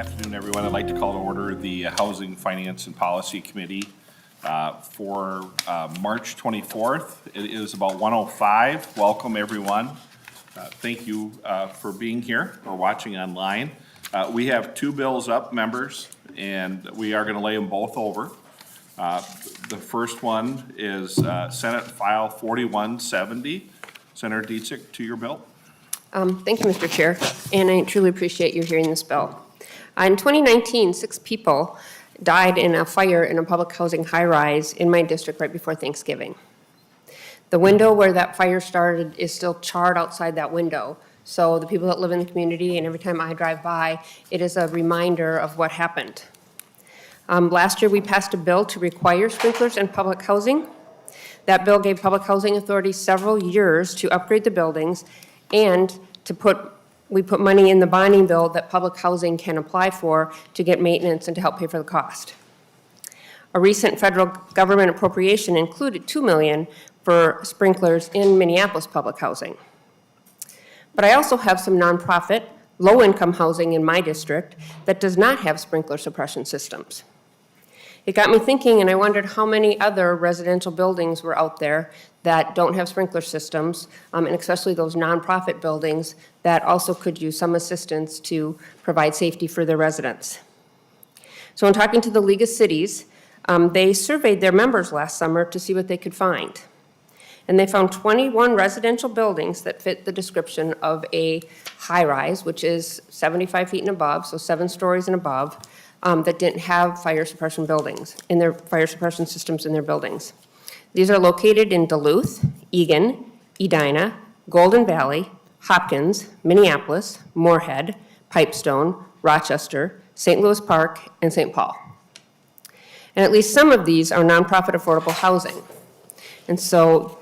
afternoon, everyone. I'd like to call to order the Housing, Finance, and Policy Committee for March 24th. It is about 1:05. Welcome, everyone. Thank you for being here or watching online. We have two bills up, members, and we are going to lay them both over. The first one is Senate File 4170. Senator Dietzig, to your bill. Thank you, Mr. Chair, and I truly appreciate you hearing this bill. In 2019, 6 people died in a fire in a public housing high-rise in my district right before Thanksgiving. The window where that fire started is still charred outside that window, so the people that live in the community, and every time I drive by, it is a reminder of what happened. Last year, we passed a bill to require sprinklers in public housing. That bill gave public housing authorities several years to upgrade the buildings and we put money in the bonding bill that public housing can apply for to get maintenance and to help pay for the cost. A recent federal government appropriation included $2 million for sprinklers in Minneapolis public housing. But I also have some nonprofit, low-income housing in my district that does not have sprinkler suppression systems. It got me thinking, and I wondered how many other residential buildings were out there that don't have sprinkler systems, and especially those nonprofit buildings that also could use some assistance to provide safety for their residents. So in talking to the League of Cities, they surveyed their members last summer to see what they could find. And they found 21 residential buildings that fit the description of a high-rise, which is 75 feet and above, so 7 stories and above, that didn't have fire suppression systems in their buildings. These are located in Duluth, Eagan, Edina, Golden Valley, Hopkins, Minneapolis, Moorhead, Pipestone, Rochester, St. Louis Park, and St. Paul. And at least some of these are nonprofit affordable housing. And so,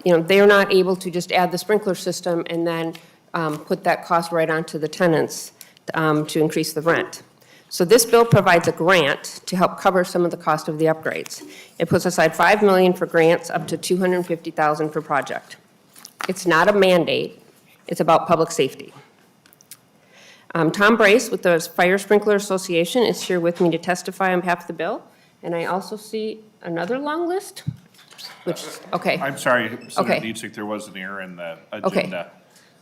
they are not able to just add the sprinkler system and then put that cost right onto the tenants to increase the rent. So this bill provides a grant to help cover some of the cost of the upgrades. It puts aside $5 million for grants up to $250,000 per project. It's not a mandate, it's about public safety. Tom Brace with the Fire Sprinkler Association is here with me to testify on behalf of the bill. And I also see another long list, okay. I'm sorry, Senator Okay. Dietzig, there was an error in the agenda. Okay.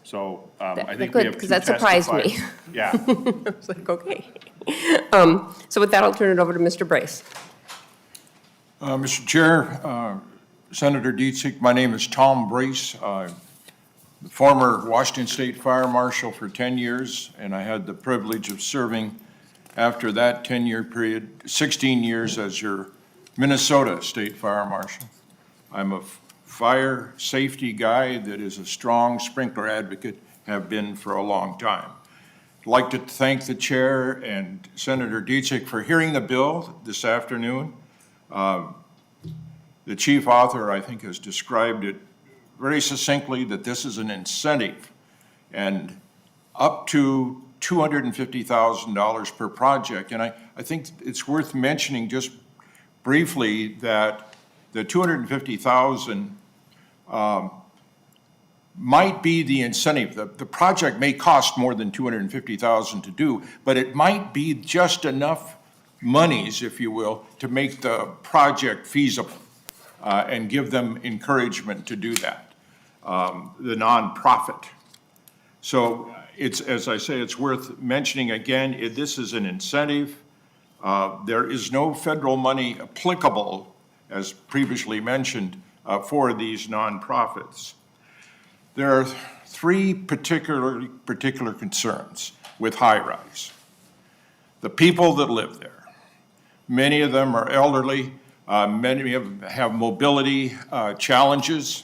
So I think good, we have 'cause two that surprised me. testifiers. Yeah. I was like, okay. So with that, I'll turn it over to Mr. Brace. Mr. Chair, Senator Dietzig, my name is Tom Brace. The former Washington State Fire Marshal for 10 years, and I had the privilege of serving after that 10-year period, 16 years as your Minnesota State Fire Marshal. I'm a fire safety guy that is a strong sprinkler advocate, have been for a long time. I'd like to thank the chair and Senator Dietzig for hearing the bill this afternoon. The chief author, I think, has described it very succinctly that this is an incentive and up to $250,000 per project. And I think it's worth mentioning just briefly that the $250,000 might be the incentive. The project may cost more than $250,000 to do, but it might be just enough monies, if you will, to make the project feasible and give them encouragement to do that, the nonprofit. So it's, as I say, it's worth mentioning again, this is an incentive. There is no federal money applicable, as previously mentioned, for these nonprofits. There are 3 particular concerns with high-rise. The people that live there. Many of them are elderly. Many of them have mobility challenges.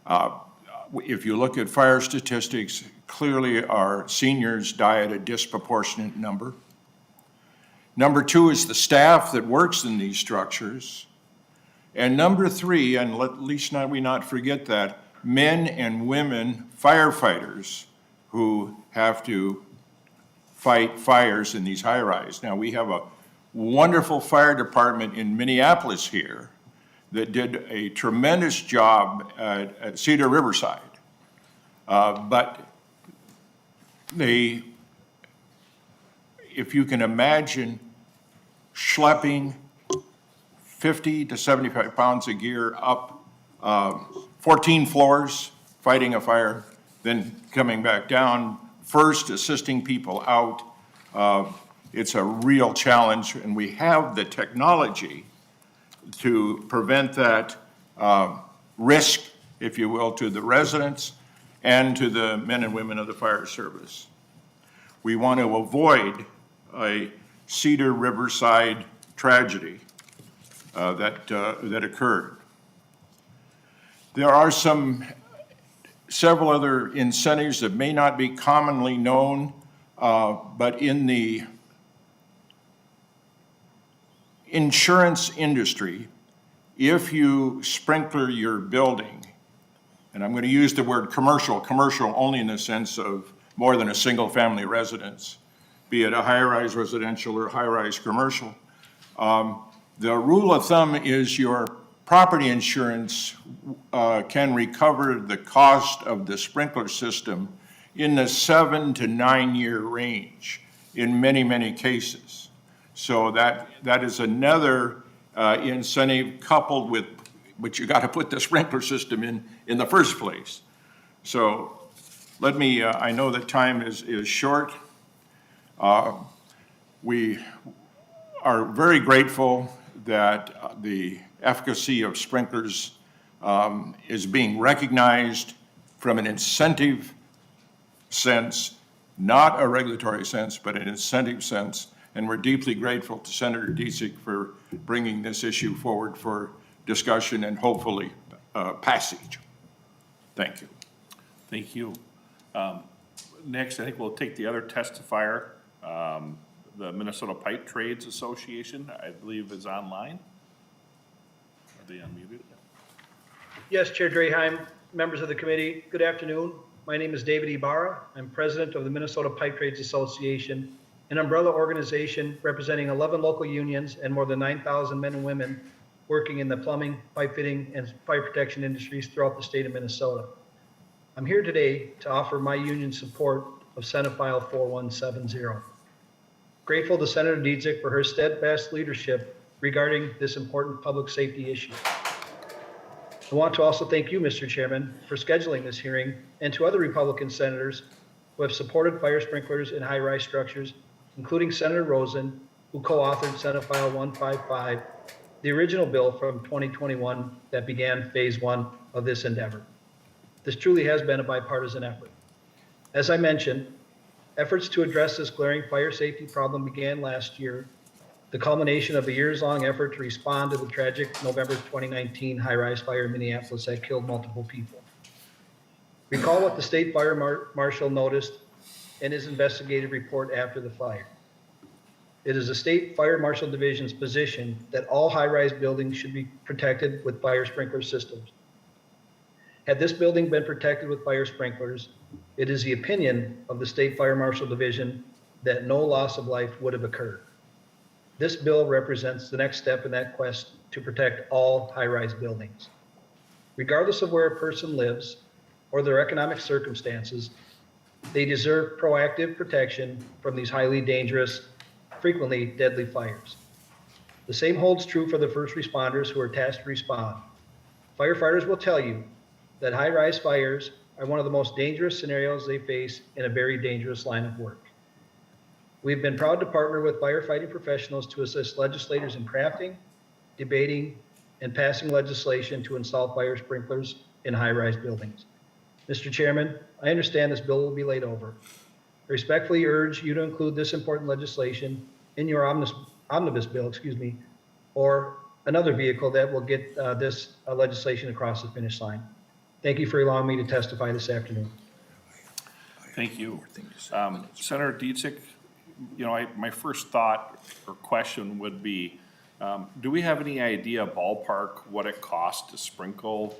If you look at fire statistics, clearly our seniors die at a disproportionate number. Number 2 is the staff that works in these structures. And number 3, and at least we not forget that, men and women firefighters who have to fight fires in these high-rise. Now, we have a wonderful fire department in Minneapolis here that did a tremendous job at Cedar Riverside. But they if you can imagine schlepping 50 to 75 pounds of gear up 14 floors, fighting a fire, then coming back down, first assisting people out. It's a real challenge, and we have the technology to prevent that risk, if you will, to the residents and to the men and women of the fire service. We want to avoid a Cedar Riverside tragedy that occurred. There are several other incentives that may not be commonly known, but in the insurance industry, if you sprinkler your building, and I'm going to use the word commercial only in the sense of more than a single-family residence, be it a high-rise residential or high-rise commercial, the rule of thumb is your property insurance can recover the cost of the sprinkler system in the 7 to 9 year range in many, many cases. So that is another incentive coupled with, but you got to put the sprinkler system in the first place. So let me, I know that time is short. We are very grateful that the efficacy of sprinklers is being recognized from an incentive sense, not a regulatory sense, but an incentive sense. And we're deeply grateful to Senator Dietzig for bringing this issue forward for discussion and hopefully passage. Thank you. Thank you. Next, I think we'll take the other testifier, the Minnesota Pipe Trades Association, I believe is online. Are they unmuted? Yes, Chair Draheim, members of the committee, good afternoon. My name is David Ibarra. I'm president of the Minnesota Pipe Trades Association, an umbrella organization representing 11 local unions and more than 9,000 men and women working in the plumbing, pipe fitting, and fire protection industries throughout the state of Minnesota. I'm here today to offer my union's support of Senate File 4170. Grateful to Senator Dietzig for her steadfast leadership regarding this important public safety issue. I want to also thank you, Mr. Chairman, for scheduling this hearing, and to other Republican senators who have supported fire sprinklers in high-rise structures, including Senator Rosen, who co-authored Senate File 155, the original bill from 2021 that began phase 1 of this endeavor. This truly has been a bipartisan effort. As I mentioned, efforts to address this glaring fire safety problem began last year, the culmination of a years-long effort to respond to the tragic November 2019 high-rise fire in Minneapolis that killed multiple people. Recall what the state fire marshal noticed in his investigative report after the fire. It is the state fire marshal division's position that all high-rise buildings should be protected with fire sprinkler systems. Had this building been protected with fire sprinklers, it is the opinion of the state fire marshal division that no loss of life would have occurred. This bill represents the next step in that quest to protect all high-rise buildings. Regardless of where a person lives or their economic circumstances, they deserve proactive protection from these highly dangerous, frequently deadly fires. The same holds true for the first responders who are tasked to respond. Firefighters will tell you that high-rise fires are one of the most dangerous scenarios they face in a very dangerous line of work. We've been proud to partner with firefighting professionals to assist legislators in crafting, debating, and passing legislation to install fire sprinklers in high-rise buildings. Mr. Chairman, I understand this bill will be laid over. I respectfully urge you to include this important legislation in your omnibus bill, or another vehicle that will get this legislation across the finish line. Thank you for allowing me to testify this afternoon. Thank you. Senator Dietzig, you know, my first thought or question would be, do we have any idea ballpark what it costs to sprinkle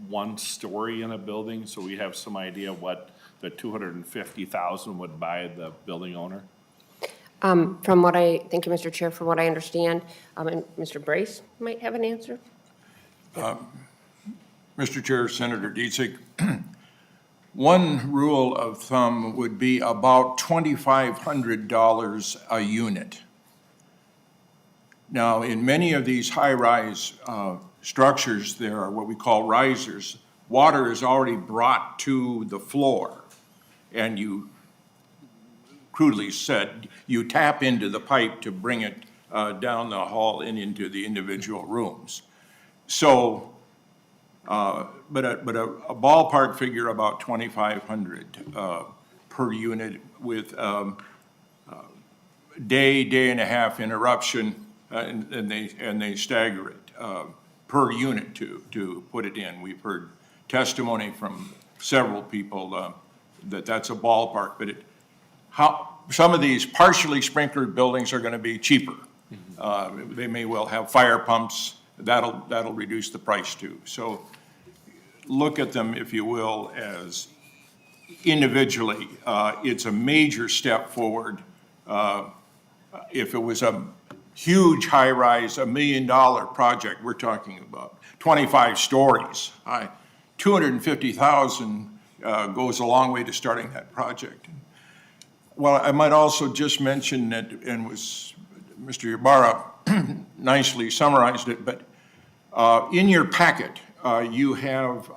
one story in a building? So we have some idea what the $250,000 would buy the building owner? Thank you, Mr. Chair, from what I understand, and Mr. Brace might have an answer. Mr. Chair, Senator Dietzig, One rule of thumb would be about $2,500 a unit. Now, in many of these high-rise structures, there are what we call risers. Water is already brought to the floor, and you, crudely said, you tap into the pipe to bring it down the hall and into the individual rooms. So, but a ballpark figure about 2,500 per unit with day and a half interruption, and they stagger it per unit to put it in. We've heard testimony from several people that's a ballpark, but some of these partially sprinklered buildings are going to be cheaper. They may well have fire pumps. That'll reduce the price too. So look at them, if you will, as individually. It's a major step forward. If it was a huge high-rise, $1 million project, we're talking about 25 stories. $250,000 goes a long way to starting that project. Well, I might also just mention that, and was Mr. Ybarra nicely summarized it, but in your packet, you have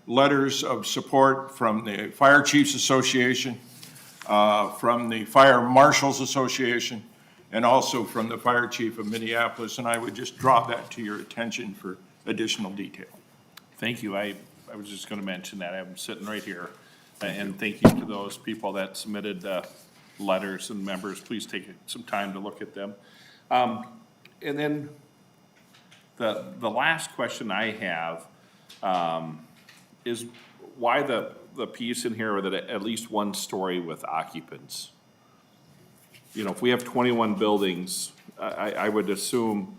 letters of support from the Fire Chiefs Association, from the Fire Marshals Association, and also from the Fire Chief of Minneapolis, and I would just draw that to your attention for additional detail. Thank you. I was just going to mention that. I'm sitting right here. And thank you to those people that submitted letters, and members, please take some time to look at them. And then the last question I have is why the piece in here that at least one story with occupants? You know, if we have 21 buildings, I would assume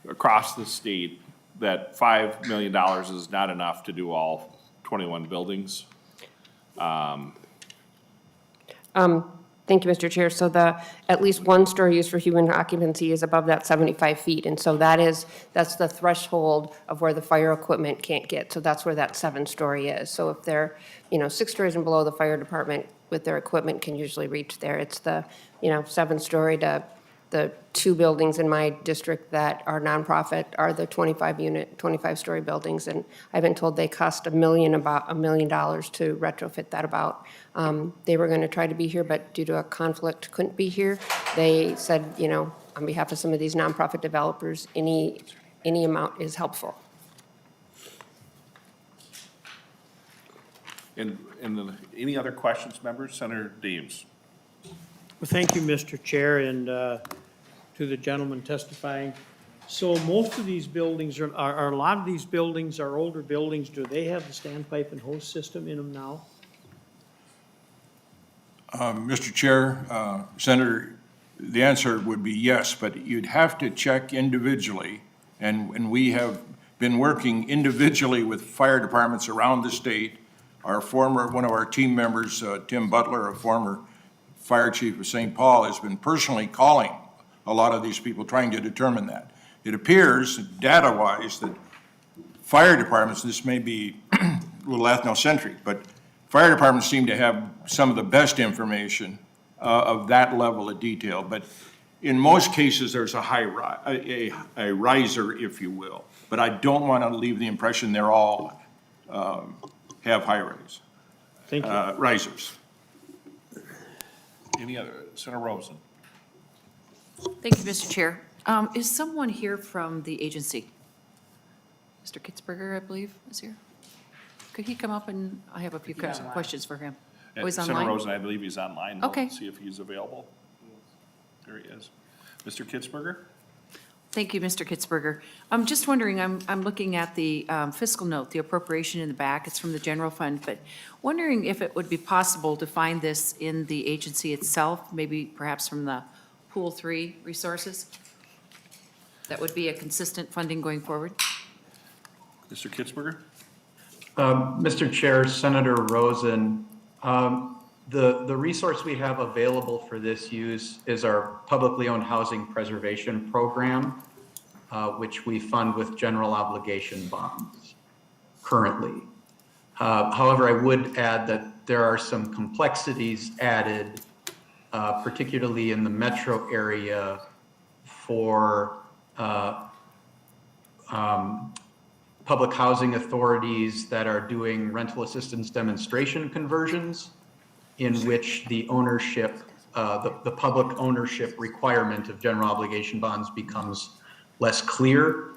across the state that $5 million is not enough to do all 21 buildings. Thank you, Mr. Chair. So at least one story used for human occupancy is above that 75 feet. And so that's the threshold of where the fire equipment can't get. So that's where that 7-story is. So if they're, 6 stories and below, the fire department with their equipment can usually reach there. It's the, 7-story to the 2 buildings in my district that are nonprofit are the 25-story buildings, and I've been told they cost about $1 million to retrofit that about. They were going to try to be here, but due to a conflict, couldn't be here. They said, on behalf of some of these nonprofit developers, any amount is helpful. And any other questions, members? Senator Deems. Well, thank you, Mr. Chair, and to the gentleman testifying. So most of these buildings are a lot of these buildings are older buildings. Do they have the standpipe and hose system in them now? Mr. Chair, Senator, the answer would be yes, but you'd have to check individually, and we have been working individually with fire departments around the state. One of our team members, Tim Butler, a former fire chief of St. Paul, has been personally calling a lot of these people, trying to determine that. It appears, data-wise, that fire departments, this may be a little ethnocentric, but fire departments seem to have some of the best information of that level of detail. But in most cases, there's a riser, if you will. But I don't want to leave the impression they're all have high rise. Thank you. Risers. Any other? Senator Rosen. Thank you, Mr. Chair. Is someone here from the agency? Mr. Kitzberger, I believe, is here. Could he come up and I have a few questions for him? Oh, he's Senator online? Rosen, I believe he's online. We'll Okay. see if he's available. There he is. Mr. Kitzberger? Thank you, Mr. Kitzberger. I'm just wondering, I'm looking at the fiscal note, the appropriation in the back. It's from the general fund, but wondering if it would be possible to find this in the agency itself, maybe perhaps from the Pool 3 resources? That would be a consistent funding going forward? Mr. Kitzberger? Mr. Chair, Senator Rosen, the resource we have available for this use is our publicly owned housing preservation program, which we fund with general obligation bonds currently. However, I would add that there are some complexities added, particularly in the metro area for public housing authorities that are doing rental assistance demonstration conversions in which the ownership, the public ownership requirement of general obligation bonds becomes less clear.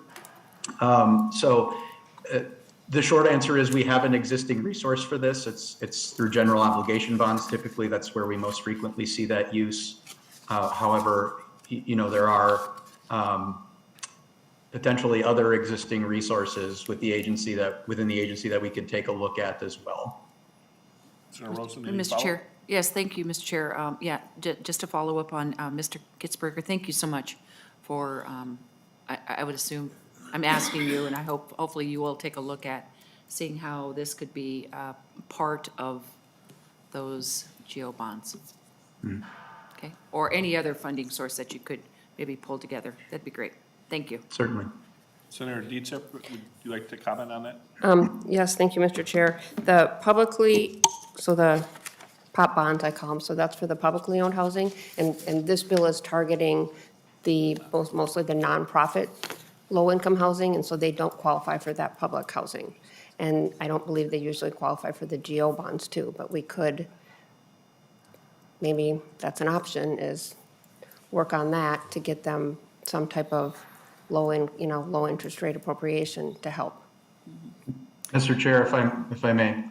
The short answer is we have an existing resource for this. It's through general obligation bonds. Typically, that's where we most frequently see that use. However, there are potentially other existing resources within the agency that we could take a look at as well. Senator Rosen, any Mr. follow-up? Chair, yes, thank you, Mr. Chair. Just to follow up on Mr. Kitzberger, thank you so much for, I would assume, I'm asking you, and I hopefully you will take a look at seeing how this could be part of those GO bonds. Okay, or any other funding source that you could maybe pull together. That'd be great. Thank you. Certainly. Senator Dietzick, would you like to comment on that? Yes, thank you, Mr. Chair. The POP bonds, I call them, so that's for the publicly owned housing, and this bill is targeting mostly the nonprofit low-income housing, and so they don't qualify for that public housing. And I don't believe they usually qualify for the GO bonds too, but we could, maybe that's an option, is work on that to get them some type of low interest rate appropriation to help. Mr. Chair, if I may.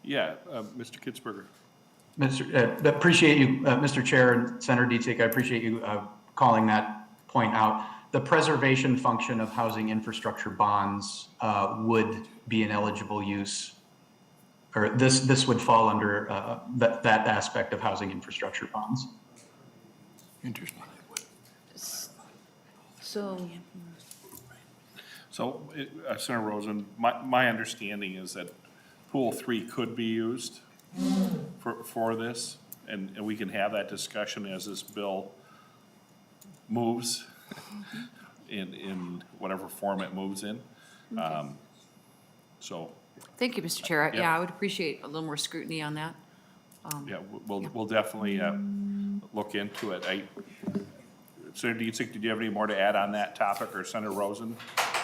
Yeah, Mr. Kitzberger. Appreciate you, Mr. Chair and Senator Dietzick, I appreciate you calling that point out. The preservation function of housing infrastructure bonds would be an eligible use, or this would fall under that aspect of housing infrastructure bonds. Interesting. So, Senator Rosen, my understanding is that Pool 3 could be used for this, and we can have that discussion as this bill moves in whatever form it moves in. So, Thank you, Mr. Chair. Yeah. Yeah, I would appreciate a little more scrutiny on that. yeah, we'll definitely look into it. Senator Dietzick, did you have any more to add on that topic, or Senator Rosen?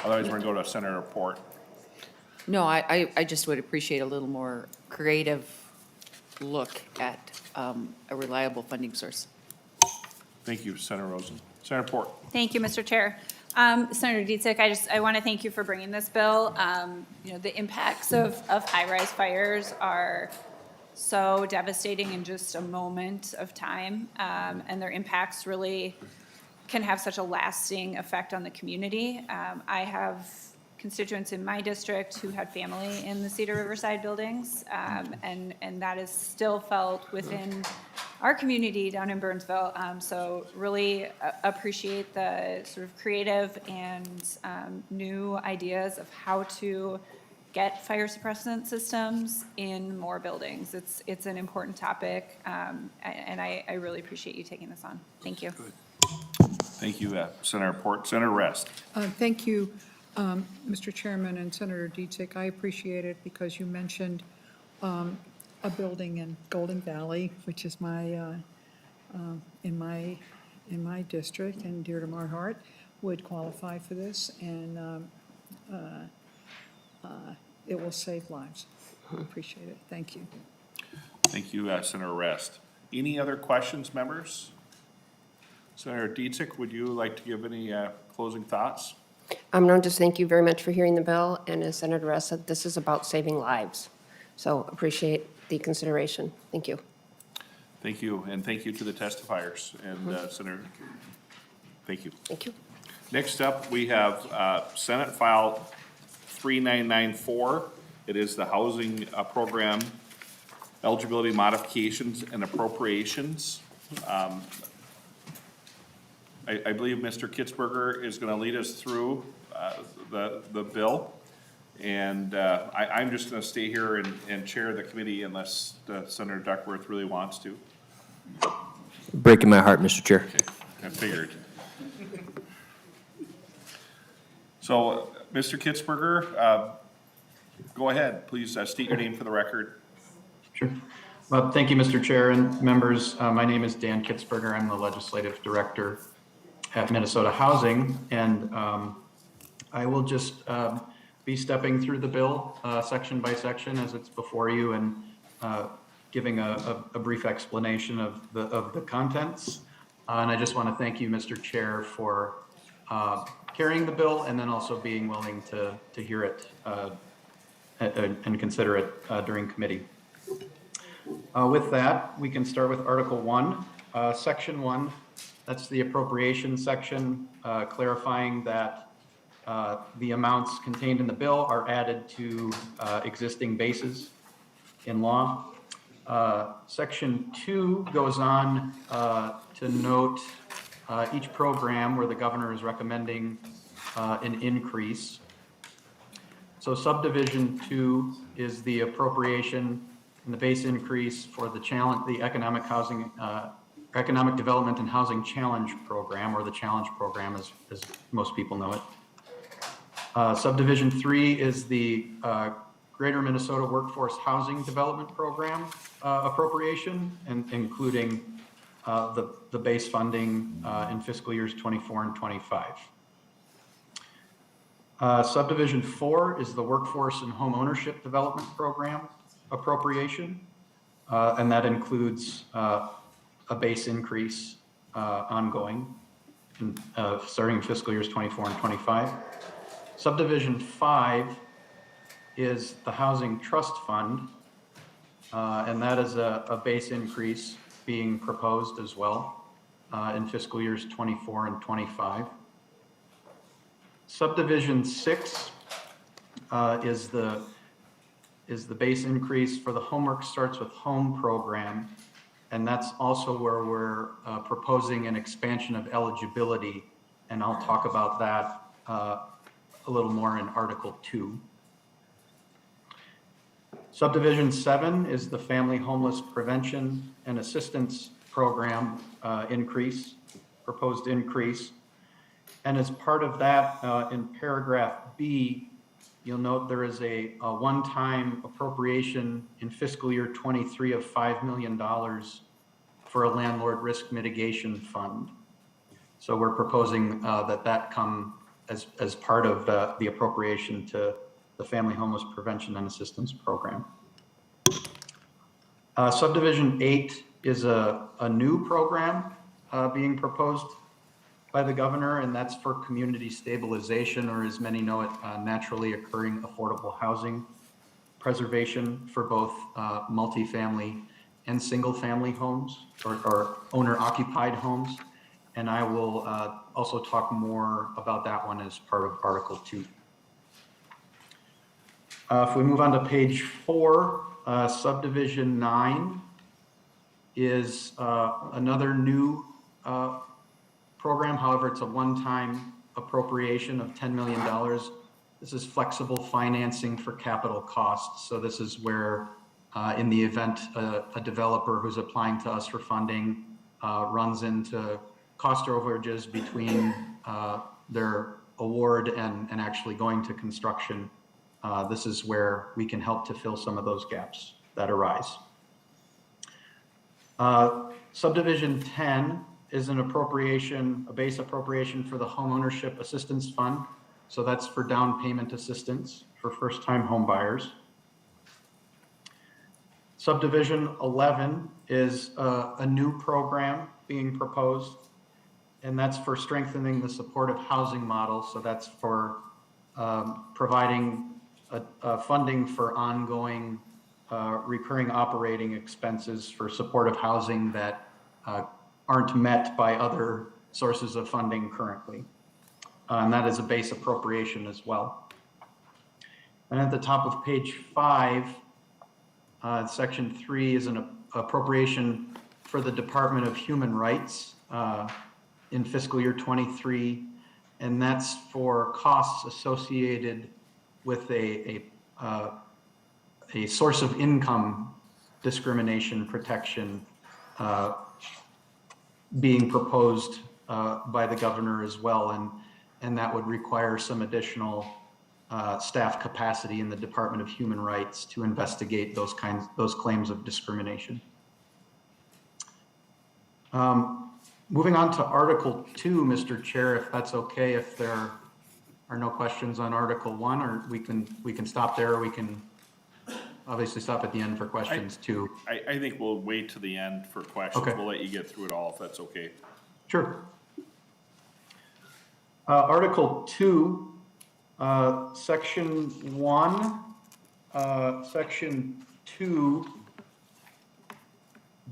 Otherwise, we're gonna go to Senator Report. No, I just would appreciate a little more creative look at a reliable funding source. Thank you, Senator Rosen. Senator Port. Thank you, Mr. Chair. Senator Dietzick, I want to thank you for bringing this bill. The impacts of high-rise fires are so devastating in just a moment of time, and their impacts really can have such a lasting effect on the community. I have constituents in my district who had family in the Cedar Riverside buildings, and that is still felt within our community down in Burnsville. So really appreciate the sort of creative and new ideas of how to get fire suppressant systems in more buildings. It's an important topic, and I really appreciate you taking this on. Thank you. Thank you, Senator Port. Senator Rest. Thank you, Mr. Chairman and Senator Dietzick. I appreciate it because you mentioned a building in Golden Valley, which is in my district and dear to my heart, would qualify for this, and it will save lives. I appreciate it. Thank you. Thank you, Senator Rest. Any other questions, members? Senator Dietzick, would you like to give any closing thoughts? No, just thank you very much for hearing the bill, and as Senator Rest said, this is about saving lives. So appreciate the consideration. Thank you. Thank you, and thank you to the testifiers, and Senator, thank you. Thank you. Next up, we have Senate File 3994. It is the Housing Program Eligibility Modifications and Appropriations. I believe Mr. Kitzberger is going to lead us through the bill. And I'm just going to stay here and chair the committee unless Senator Duckworth really wants to. Breaking my heart, Mr. Chair. Okay, I figured. So, Mr. Kitzberger, Go ahead, please state your name for the record. Sure. Well, thank you, Mr. Chair and members. My name is Dan Kitzberger. I'm the Legislative Director at Minnesota Housing, and I will just be stepping through the bill section by section as it's before you and giving a brief explanation of the contents. And I just want to thank you, Mr. Chair, for carrying the bill and then also being willing to hear it and consider it during committee. With that, we can start with Article 1, Section 1. That's the appropriation section, clarifying that the amounts contained in the bill are added to existing bases in law. Section 2 goes on to note each program where the governor is recommending an increase. So Subdivision 2 is the appropriation and the base increase for the economic housing, economic development and housing challenge program, or the challenge program as most people know it. Subdivision 3 is the Greater Minnesota Workforce Housing Development Program appropriation, and including the base funding in fiscal years 24 and 25. Subdivision 4 is the Workforce and Home Ownership Development Program appropriation, and that includes a base increase ongoing, starting in fiscal years 24 and 25. Subdivision 5 is the Housing Trust Fund, and that is a base increase being proposed as well in fiscal years 24 and 25. Subdivision 6 is the base increase for the Homework Starts with Home program, and that's also where we're proposing an expansion of eligibility, and I'll talk about that a little more in Article 2. Subdivision 7 is the Family Homeless Prevention and Assistance Program proposed increase. And as part of that, in paragraph B, you'll note there is a one-time appropriation in fiscal year 23 of $5 million for a landlord risk mitigation fund. So we're proposing that come as part of the appropriation to the Family Homeless Prevention and Assistance Program. Subdivision 8 is a new program being proposed by the governor, and that's for community stabilization, or as many know it, naturally occurring affordable housing preservation for both multifamily and single-family homes or owner-occupied homes. And I will also talk more about that one as part of Article 2. If we move on to page 4, Subdivision 9 is another new program. However, it's a one-time appropriation of $10 million. This is flexible financing for capital costs. So this is where, in the event a developer who's applying to us for funding runs into cost overages between their award and actually going to construction, this is where we can help to fill some of those gaps that arise. Subdivision 10 is an appropriation, a base appropriation for the Homeownership Assistance Fund. So that's for down payment assistance for first-time home buyers. Subdivision 11 is a new program being proposed, and that's for strengthening the supportive housing model. So that's for providing funding for ongoing recurring operating expenses for supportive housing that aren't met by other sources of funding currently. And that is a base appropriation as well. And at the top of page 5, section 3 is an appropriation for the Department of Human Rights in fiscal year 23. And that's for costs associated with a source of income discrimination protection being proposed by the governor as well, and that would require some additional staff capacity in the Department of Human Rights to investigate those claims of discrimination. Moving on to Article 2, Mr. Chair, if that's okay, if there are no questions on Article 1, or we can stop there, or we can obviously stop at the end for questions too. I think we'll wait to the end for questions. Okay. We'll let you get through it all if that's okay. Sure. Article 2, Section 1, Section 2,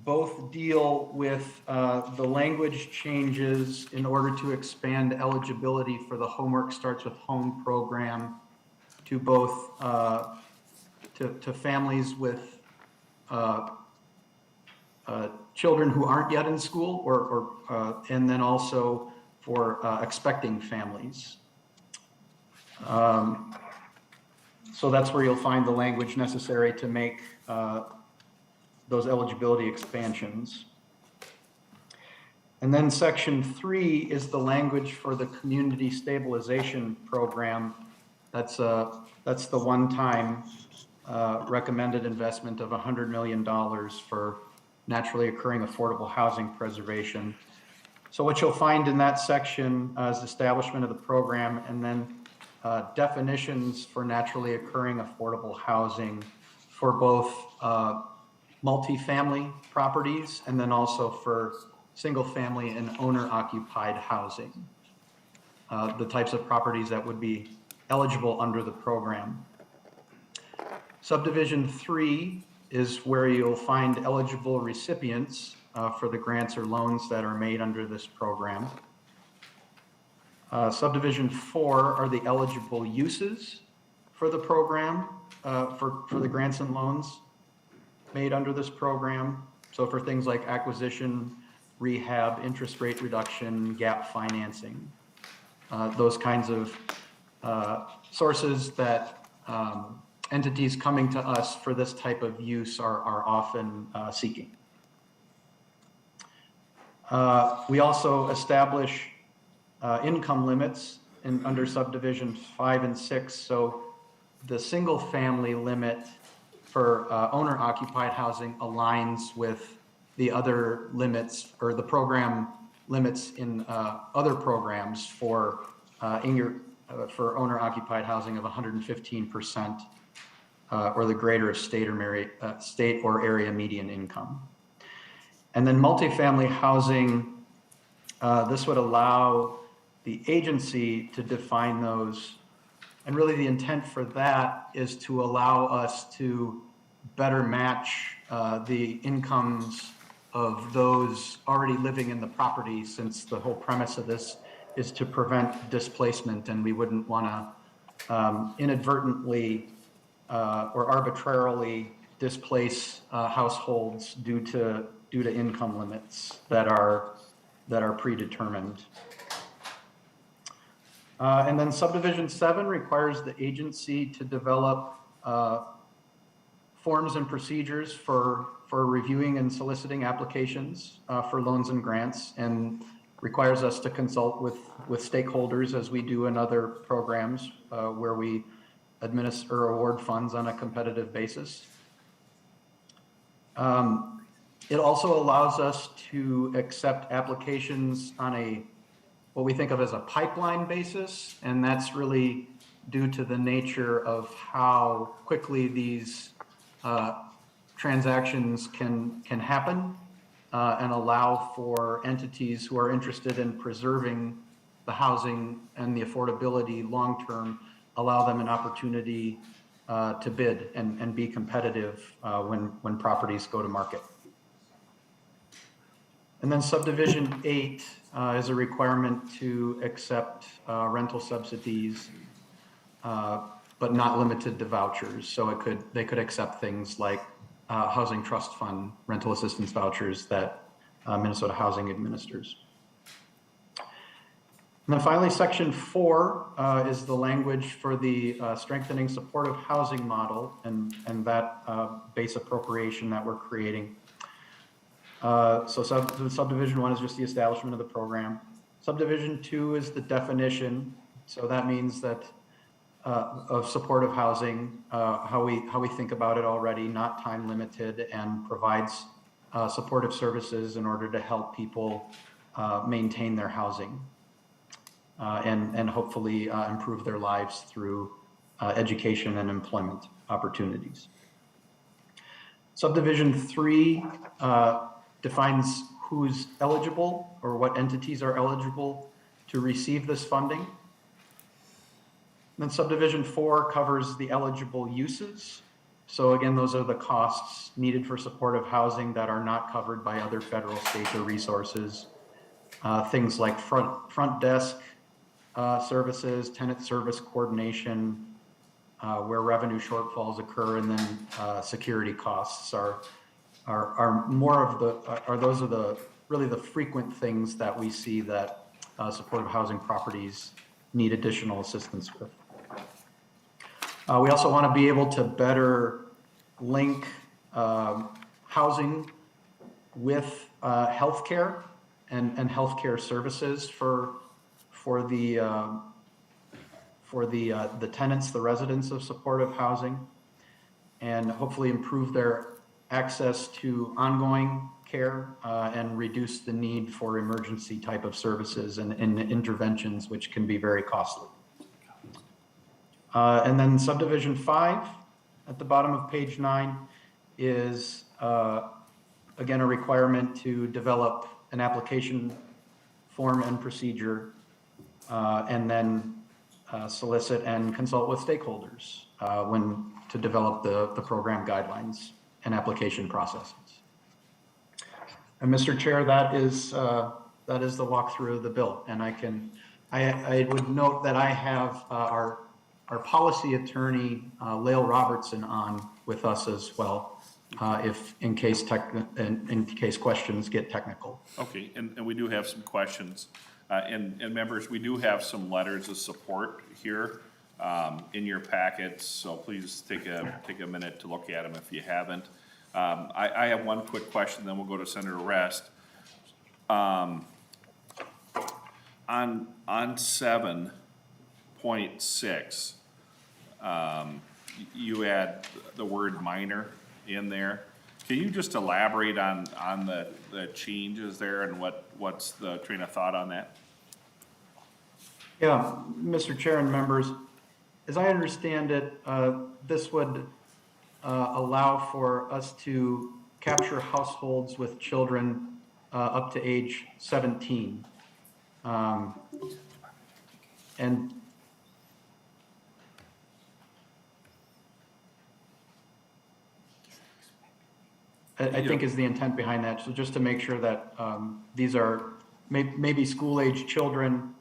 both deal with the language changes in order to expand eligibility for the Homework Starts with Home program to both to families with children who aren't yet in school, or and then also for expecting families. So that's where you'll find the language necessary to make those eligibility expansions. And then Section 3 is the language for the Community Stabilization Program. That's the one-time recommended investment of $100 million for naturally occurring affordable housing preservation. So what you'll find in that section is establishment of the program, and then definitions for naturally occurring affordable housing for both multifamily properties and then also for single family and owner occupied housing, the types of properties that would be eligible under the program. Subdivision 3 is where you'll find eligible recipients for the grants or loans that are made under this program. Subdivision 4 are the eligible uses for the program, for the grants and loans made under this program. So for things like acquisition, rehab, interest rate reduction, gap financing, those kinds of sources that entities coming to us for this type of use are often seeking. We also establish income limits under subdivision 5 and 6. So the single family limit for owner occupied housing aligns with the other limits or the program limits in other programs for owner occupied housing of 115% or the greater of state or area median income. And then multifamily housing, this would allow the agency to define those. And really the intent for that is to allow us to better match the incomes of those already living in the property, since the whole premise of this is to prevent displacement, and we wouldn't want to inadvertently or arbitrarily displace households due to income limits that are predetermined. And then subdivision 7 requires the agency to develop forms and procedures for reviewing and soliciting applications for loans and grants, and requires us to consult with stakeholders as we do in other programs where we administer or award funds on a competitive basis. It also allows us to accept applications on what we think of as a pipeline basis, and that's really due to the nature of how quickly these transactions can happen and allow for entities who are interested in preserving the housing and the affordability long-term, allow them an opportunity to bid and be competitive when properties go to market. And then subdivision 8 is a requirement to accept rental subsidies, but not limited to vouchers. So they could accept things like housing trust fund rental assistance vouchers that Minnesota Housing administers. And then finally, section 4 is the language for the strengthening supportive housing model and that base appropriation that we're creating. So subdivision 1 is just the establishment of the program. Subdivision 2 is the definition. So that means that of supportive housing, how we think about it already, not time limited, and provides supportive services in order to help people maintain their housing and hopefully improve their lives through education and employment opportunities. Subdivision 3 defines who's eligible or what entities are eligible to receive this funding. Then Subdivision 4 covers the eligible uses. So again, those are the costs needed for supportive housing that are not covered by other federal, state, or resources. Things like front desk services, tenant service coordination, where revenue shortfalls occur, and then security costs are more of the, those are the really the frequent things that we see that supportive housing properties need additional assistance with. We also want to be able to better link housing with healthcare and healthcare services for the tenants, the residents of supportive housing, and hopefully improve their access to ongoing care and reduce the need for emergency type of services and interventions, which can be very costly. And then Subdivision 5 at the bottom of page 9 is, again, a requirement to develop an application form and procedure, and then solicit and consult with stakeholders to develop the program guidelines and application processes. And Mr. Chair, that is the walkthrough of the bill. And I would note that I have our policy attorney, Lael Robertson, on with us as well, if in case questions get technical. Okay, and we do have some questions. And members, we do have some letters of support here in your packets, so please take a minute to look at them if you haven't. I have one quick question, then we'll go to Senator Rest. On 7.6, you add the word minor in there. Can you just elaborate on the changes there and what's the train of thought on that? Yeah, Mr. Chair and members, as I understand it, this would allow for us to capture households with children up to age 17. And I think is the intent behind that. So just to make sure that these are maybe school-age children,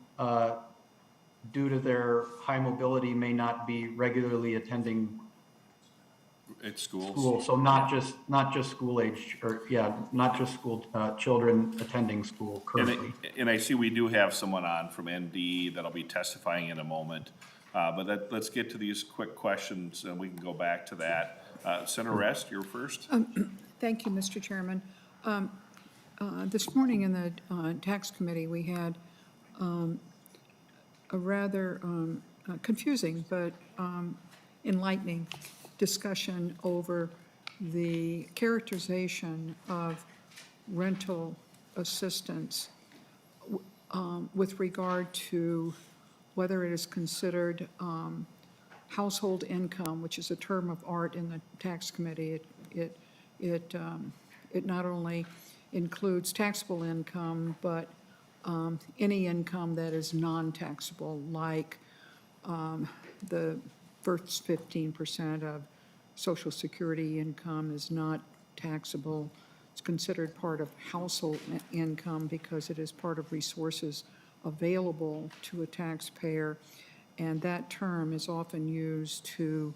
due to their high mobility, may not be regularly attending It's schools. school. So not just school-age, not just school children attending school currently. And I see we do have someone on from ND that'll be testifying in a moment. But let's get to these quick questions and we can go back to that. Senator Rest, you're first. Thank you, Mr. Chairman. This morning in the Tax Committee, we had a rather confusing but enlightening discussion over the characterization of rental assistance with regard to whether it is considered household income, which is a term of art in the Tax Committee. It not only includes taxable income, but any income that is non-taxable, like the first 15% of Social Security income is not taxable. It's considered part of household income because it is part of resources available to a taxpayer. And that term is often used to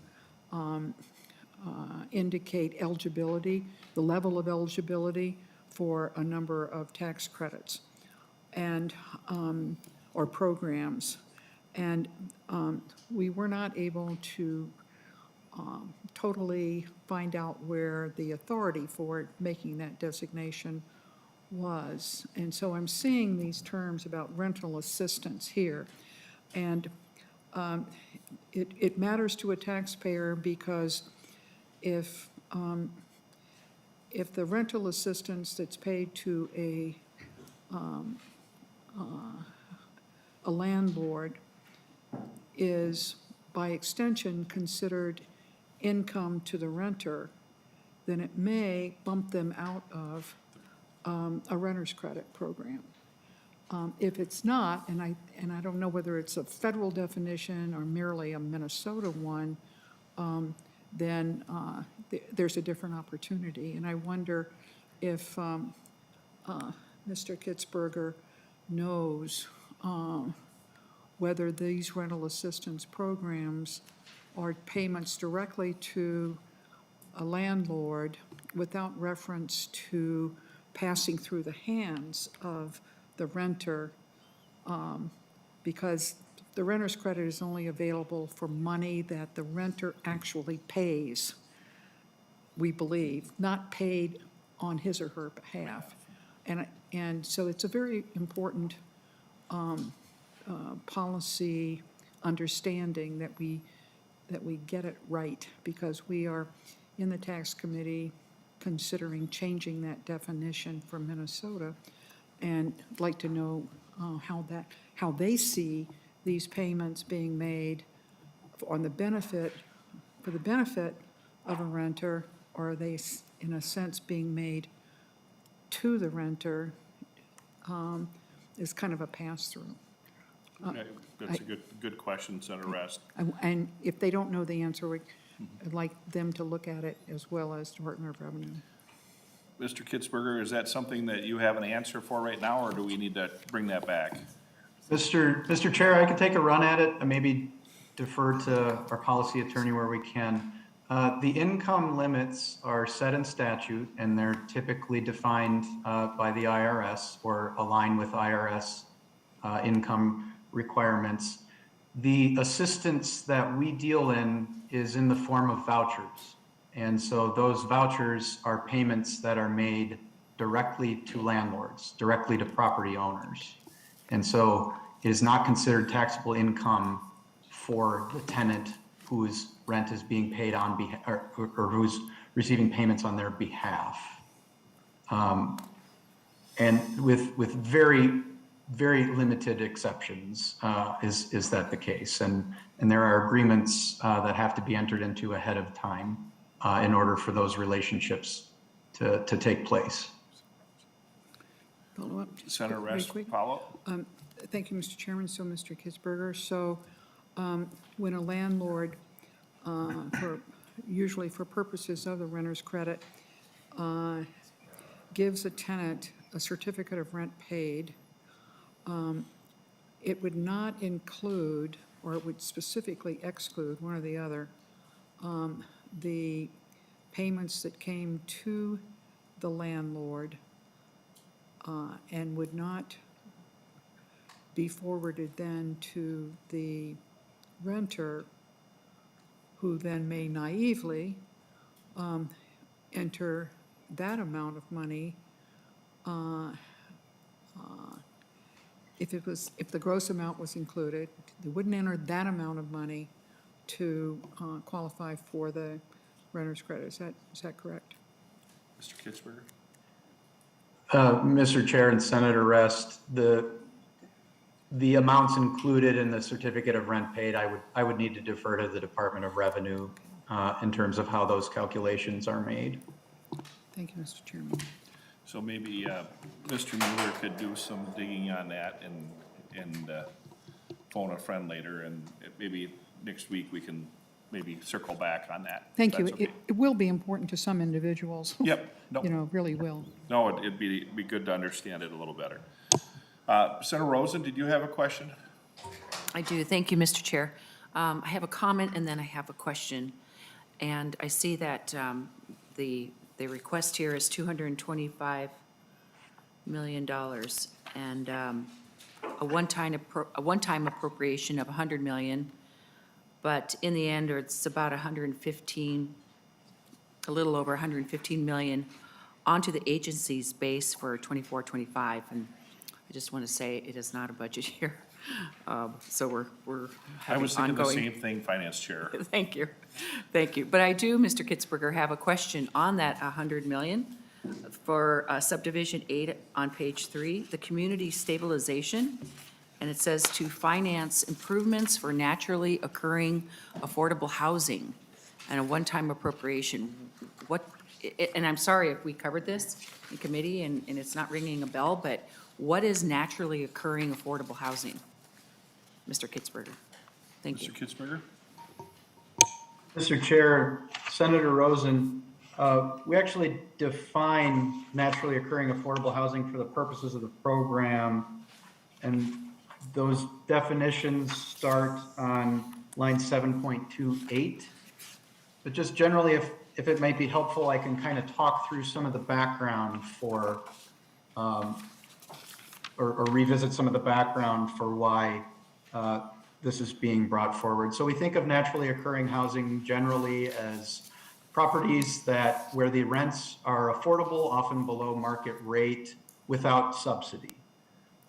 indicate eligibility, the level of eligibility for a number of tax credits and or programs. And we were not able to totally find out where the authority for making that designation was. And so I'm seeing these terms about rental assistance here. And it matters to a taxpayer because if the rental assistance that's paid to a landlord is by extension considered income to the renter, then it may bump them out of a renter's credit program. If it's not, and I don't know whether it's a federal definition or merely a Minnesota one, then there's a different opportunity. And I wonder if Mr. Kitzberger knows whether these rental assistance programs are payments directly to a landlord without reference to passing through the hands of the renter, because the renter's credit is only available for money that the renter actually pays, we believe, not paid on his or her behalf. And so it's a very important policy understanding that we get it right, because we are in the tax committee considering changing that definition for Minnesota, and I'd like to know how they see these payments being made for the benefit of a renter, or are they in a sense being made to the renter is kind of a pass-through. Okay, that's a good question, Senator Rest. And if they don't know the answer, I'd like them to look at it as well as Department of Revenue. Mr. Kitzberger, is that something that you have an answer for right now, or do we need to bring that back? Mr. Chair, I could take a run at it and maybe defer to our policy attorney where we can. The income limits are set in statute, and they're typically defined by the IRS or align with IRS income requirements. The assistance that we deal in is in the form of vouchers. And so those vouchers are payments that are made directly to landlords, directly to property owners. And so it is not considered taxable income for the tenant whose rent is being paid on behalf, or who's receiving payments on their behalf. And with very, very limited exceptions, is that the case. And there are agreements that have to be entered into ahead of time in order for those relationships to take place. Follow up? Senator Very Rest, quick. follow-up? Thank you, Mr. Chairman. So, Mr. Kitzberger, so when a landlord, usually for purposes of the renter's credit, gives a tenant a certificate of rent paid, it would not include, or it would specifically exclude, one or the other, the payments that came to the landlord and would not be forwarded then to the renter, who then may naively enter that amount of money if the gross amount was included. They wouldn't enter that amount of money to qualify for the renter's credit. Is that correct? Mr. Kitzberger? Mr. Chair and Senator Rest, the amounts included in the certificate of rent paid, I would need to defer to the Department of Revenue in terms of how those calculations are made. Thank you, Mr. Chairman. So maybe Mr. Mueller could do some digging on that and phone a friend later, and maybe next week we can maybe circle back on that. if Thank you. that's okay. It will be important to some individuals. Yep, You no, know, really will. no, it'd be good to understand it a little better. Senator Rosen, did you have a question? I do. Thank you, Mr. Chair. I have a comment and then I have a question. And I see that the request here is $225 million and a one-time appropriation of $100 million. But in the end, it's about a little over $115 million onto the agency's base for 24-25. And I just want to say it is not a budget year. So we're I having was thinking the ongoing. same thing, Finance Chair. Thank you. Thank you. But I do, Mr. Kitzberger, have a question on that 100 million for Subdivision 8 on page 3, the community stabilization. And it says to finance improvements for naturally occurring affordable housing and a one-time appropriation. What, and I'm sorry if we covered this in committee and it's not ringing a bell, but what is naturally occurring affordable housing? Mr. Kitzberger. Thank you. Mr. Kitzberger? Mr. Chair, Senator Rosen, we actually define naturally occurring affordable housing for the purposes of the program. And those definitions start on line 7.28. But just generally, if it might be helpful, I can kind of talk through some of the background for, or revisit some of the background for why this is being brought forward. So we think of naturally occurring housing generally as properties where the rents are affordable, often below market rate, without subsidy.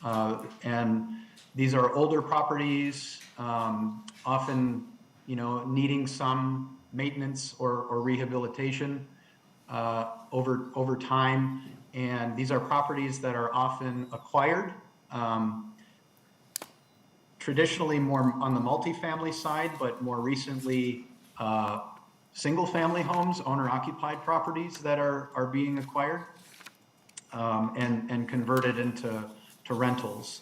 And these are older properties, often, needing some maintenance or rehabilitation over time. And these are properties that are often acquired, traditionally more on the multifamily side, but more recently, single-family homes, owner-occupied properties that are being acquired and converted into rentals.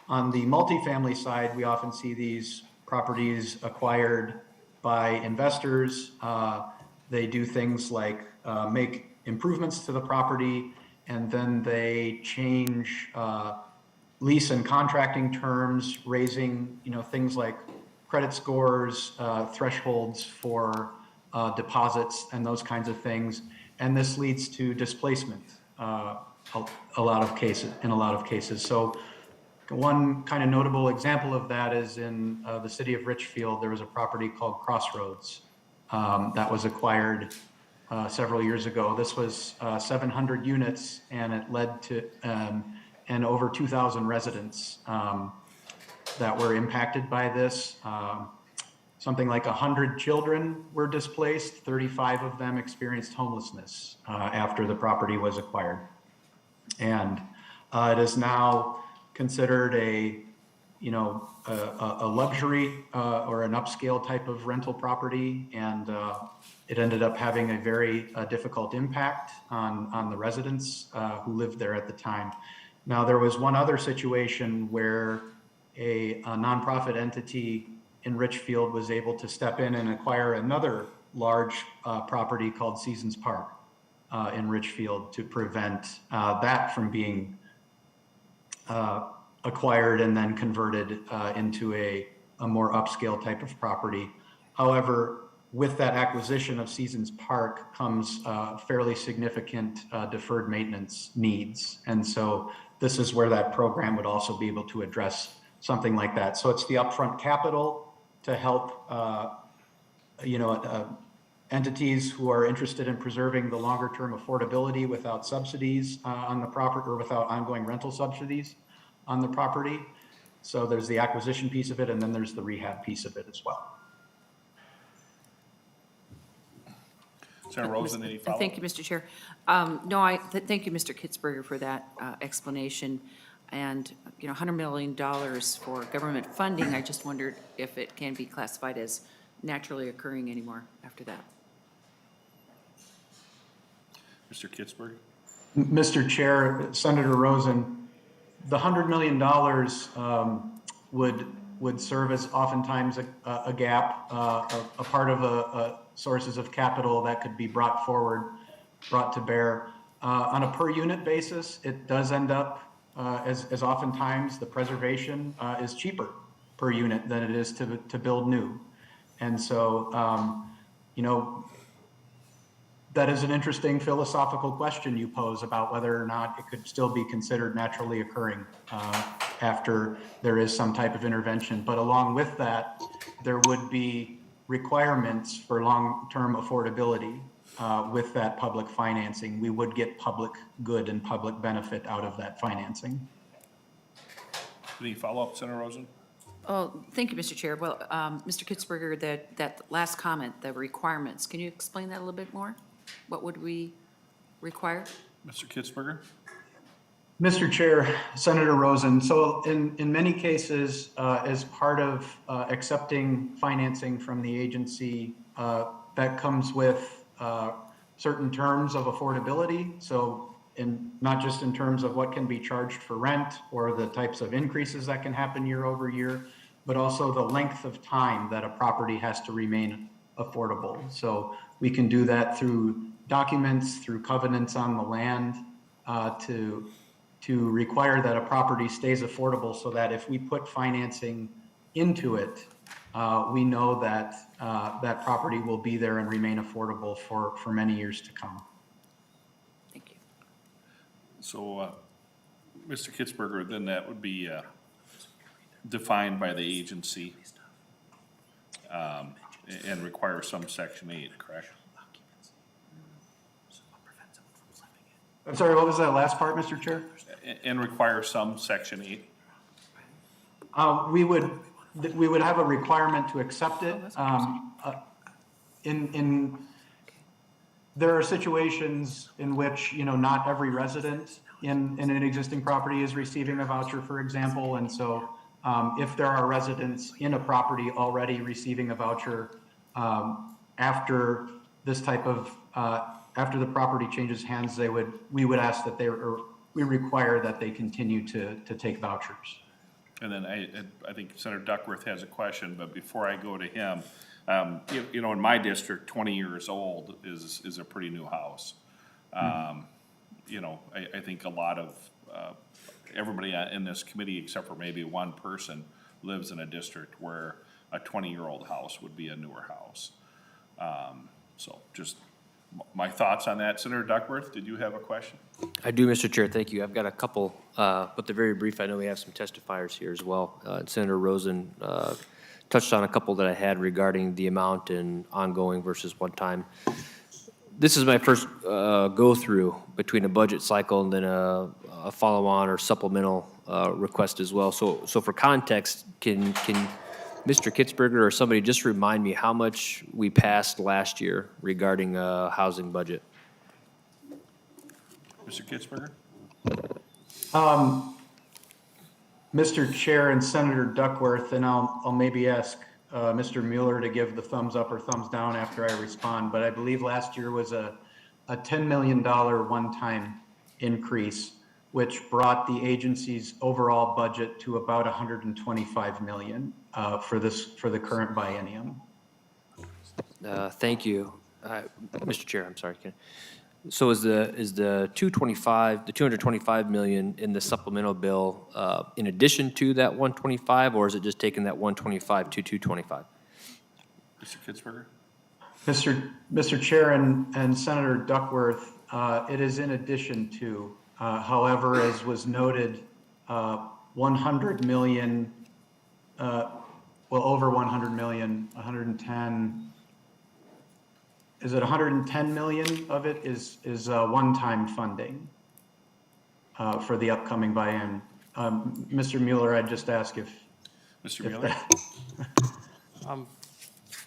On the multifamily side, we often see these properties acquired by investors. They do things like make improvements to the property, and then they change lease and contracting terms, raising things like credit scores, thresholds for deposits, and those kinds of things. And this leads to displacement in a lot of cases. So one kind of notable example of that is in the city of Richfield. There was a property called Crossroads that was acquired several years ago. This was 700 units, and it led to and over 2,000 residents that were impacted by this. Something like 100 children were displaced. 35 of them experienced homelessness after the property was acquired. And it is now considered a luxury or an upscale type of rental property, and it ended up having a very difficult impact on the residents who lived there at the time. Now, there was one other situation where a nonprofit entity in Richfield was able to step in and acquire another large property called Seasons Park in Richfield to prevent that from being acquired and then converted into a more upscale type of property. However, with that acquisition of Seasons Park comes fairly significant deferred maintenance needs. And so this is where that program would also be able to address something like that. So it's the upfront capital to help entities who are interested in preserving the longer term affordability without subsidies on the property, or without ongoing rental subsidies on the property. So there's the acquisition piece of it, and then there's the rehab piece of it as well. Senator Rosen, any follow-up? Thank you, Mr. Chair. Thank you, Mr. Kitzberger, for that explanation. And, $100 million for government funding, I just wondered if it can be classified as naturally occurring anymore after that. Mr. Kitzberger? Mr. Chair, Senator Rosen, the $100 million would serve as oftentimes a gap, a part of sources of capital that could be brought to bear. On a per unit basis, it does end up, as oftentimes the preservation is cheaper per unit than it is to build new. And so, that is an interesting philosophical question you pose about whether or not it could still be considered naturally occurring after there is some type of intervention. But along with that, there would be requirements for long-term affordability with that public financing. We would get public good and public benefit out of that financing. Any follow-up, Senator Rosen? Oh, thank you, Mr. Chair. Well, Mr. Kitzberger, that last comment, the requirements, can you explain that a little bit more? What would we require? Mr. Kitzberger? Mr. Chair, Senator Rosen, so in many cases, as part of accepting financing from the agency, that comes with certain terms of affordability. So not just in terms of what can be charged for rent or the types of increases that can happen year over year, but also the length of time that a property has to remain affordable. So we can do that through documents, through covenants on the land, to require that a property stays affordable so that if we put financing into it, we know that that property will be there and remain affordable for many years to come. Thank you. So, Mr. Kitzberger, then that would be defined by the agency and require some Section 8, correct? I'm sorry, what was that last part, Mr. Chair? And require some Section 8? We would have a requirement to accept it. There are situations in which, not every resident in an existing property is receiving a voucher, for example. And so if there are residents in a property already receiving a voucher after this type of, after the property changes hands, we would ask that we require that they continue to take vouchers. And then I think Senator Duckworth has a question, but before I go to him, in my district, 20 years old is a pretty new house. I think a lot of, everybody in this committee, except for maybe one person, lives in a district where a 20-year-old house would be a newer house. So just my thoughts on that. Senator Duckworth, did you have a question? I do, Mr. Chair, thank you. I've got a couple, but they're very brief. I know we have some testifiers here as well. Senator Rosen touched on a couple that I had regarding the amount and ongoing versus one time. This is my first go-through between a budget cycle and then a follow-on or supplemental request as well. So for context, can Mr. Kitzberger or somebody just remind me how much we passed last year regarding housing budget? Mr. Kitzberger? Mr. Chair and Senator Duckworth, and I'll maybe ask Mr. Mueller to give the thumbs up or thumbs down after I respond, but I believe last year was a $10 million one-time increase, which brought the agency's overall budget to about $125 million for the current biennium. Thank you. Mr. Chair, I'm sorry. So is the 225 million in the supplemental bill in addition to that 125, or is it just taking that 125 to 225? Mr. Kitzberger? Mr. Chair and Senator Duckworth, it is in addition to, however, as was noted, 100 million, over 100 million, 110, is it 110 million of it is one-time funding for the upcoming buy-in? Mr. Mueller, I'd just ask if. Mr. Mueller?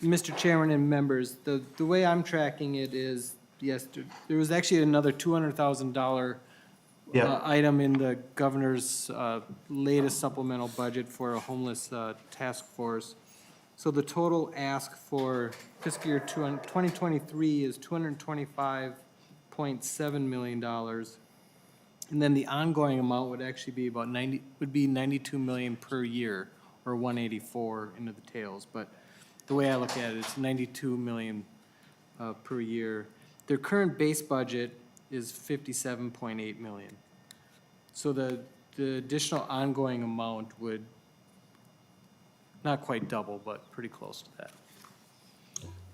Mr. Chairman and members, the way I'm tracking it is, yes, there was actually another $200,000 item in the governor's latest supplemental budget for a homeless task force. So the total ask for fiscal year 2023 is $225.7 million. And then the ongoing amount would actually be about 92 million per year, or 184 into the tails. But the way I look at it, it's 92 million per year. Their current base budget is 57.8 million. So the additional ongoing amount would not quite double, but pretty close to that.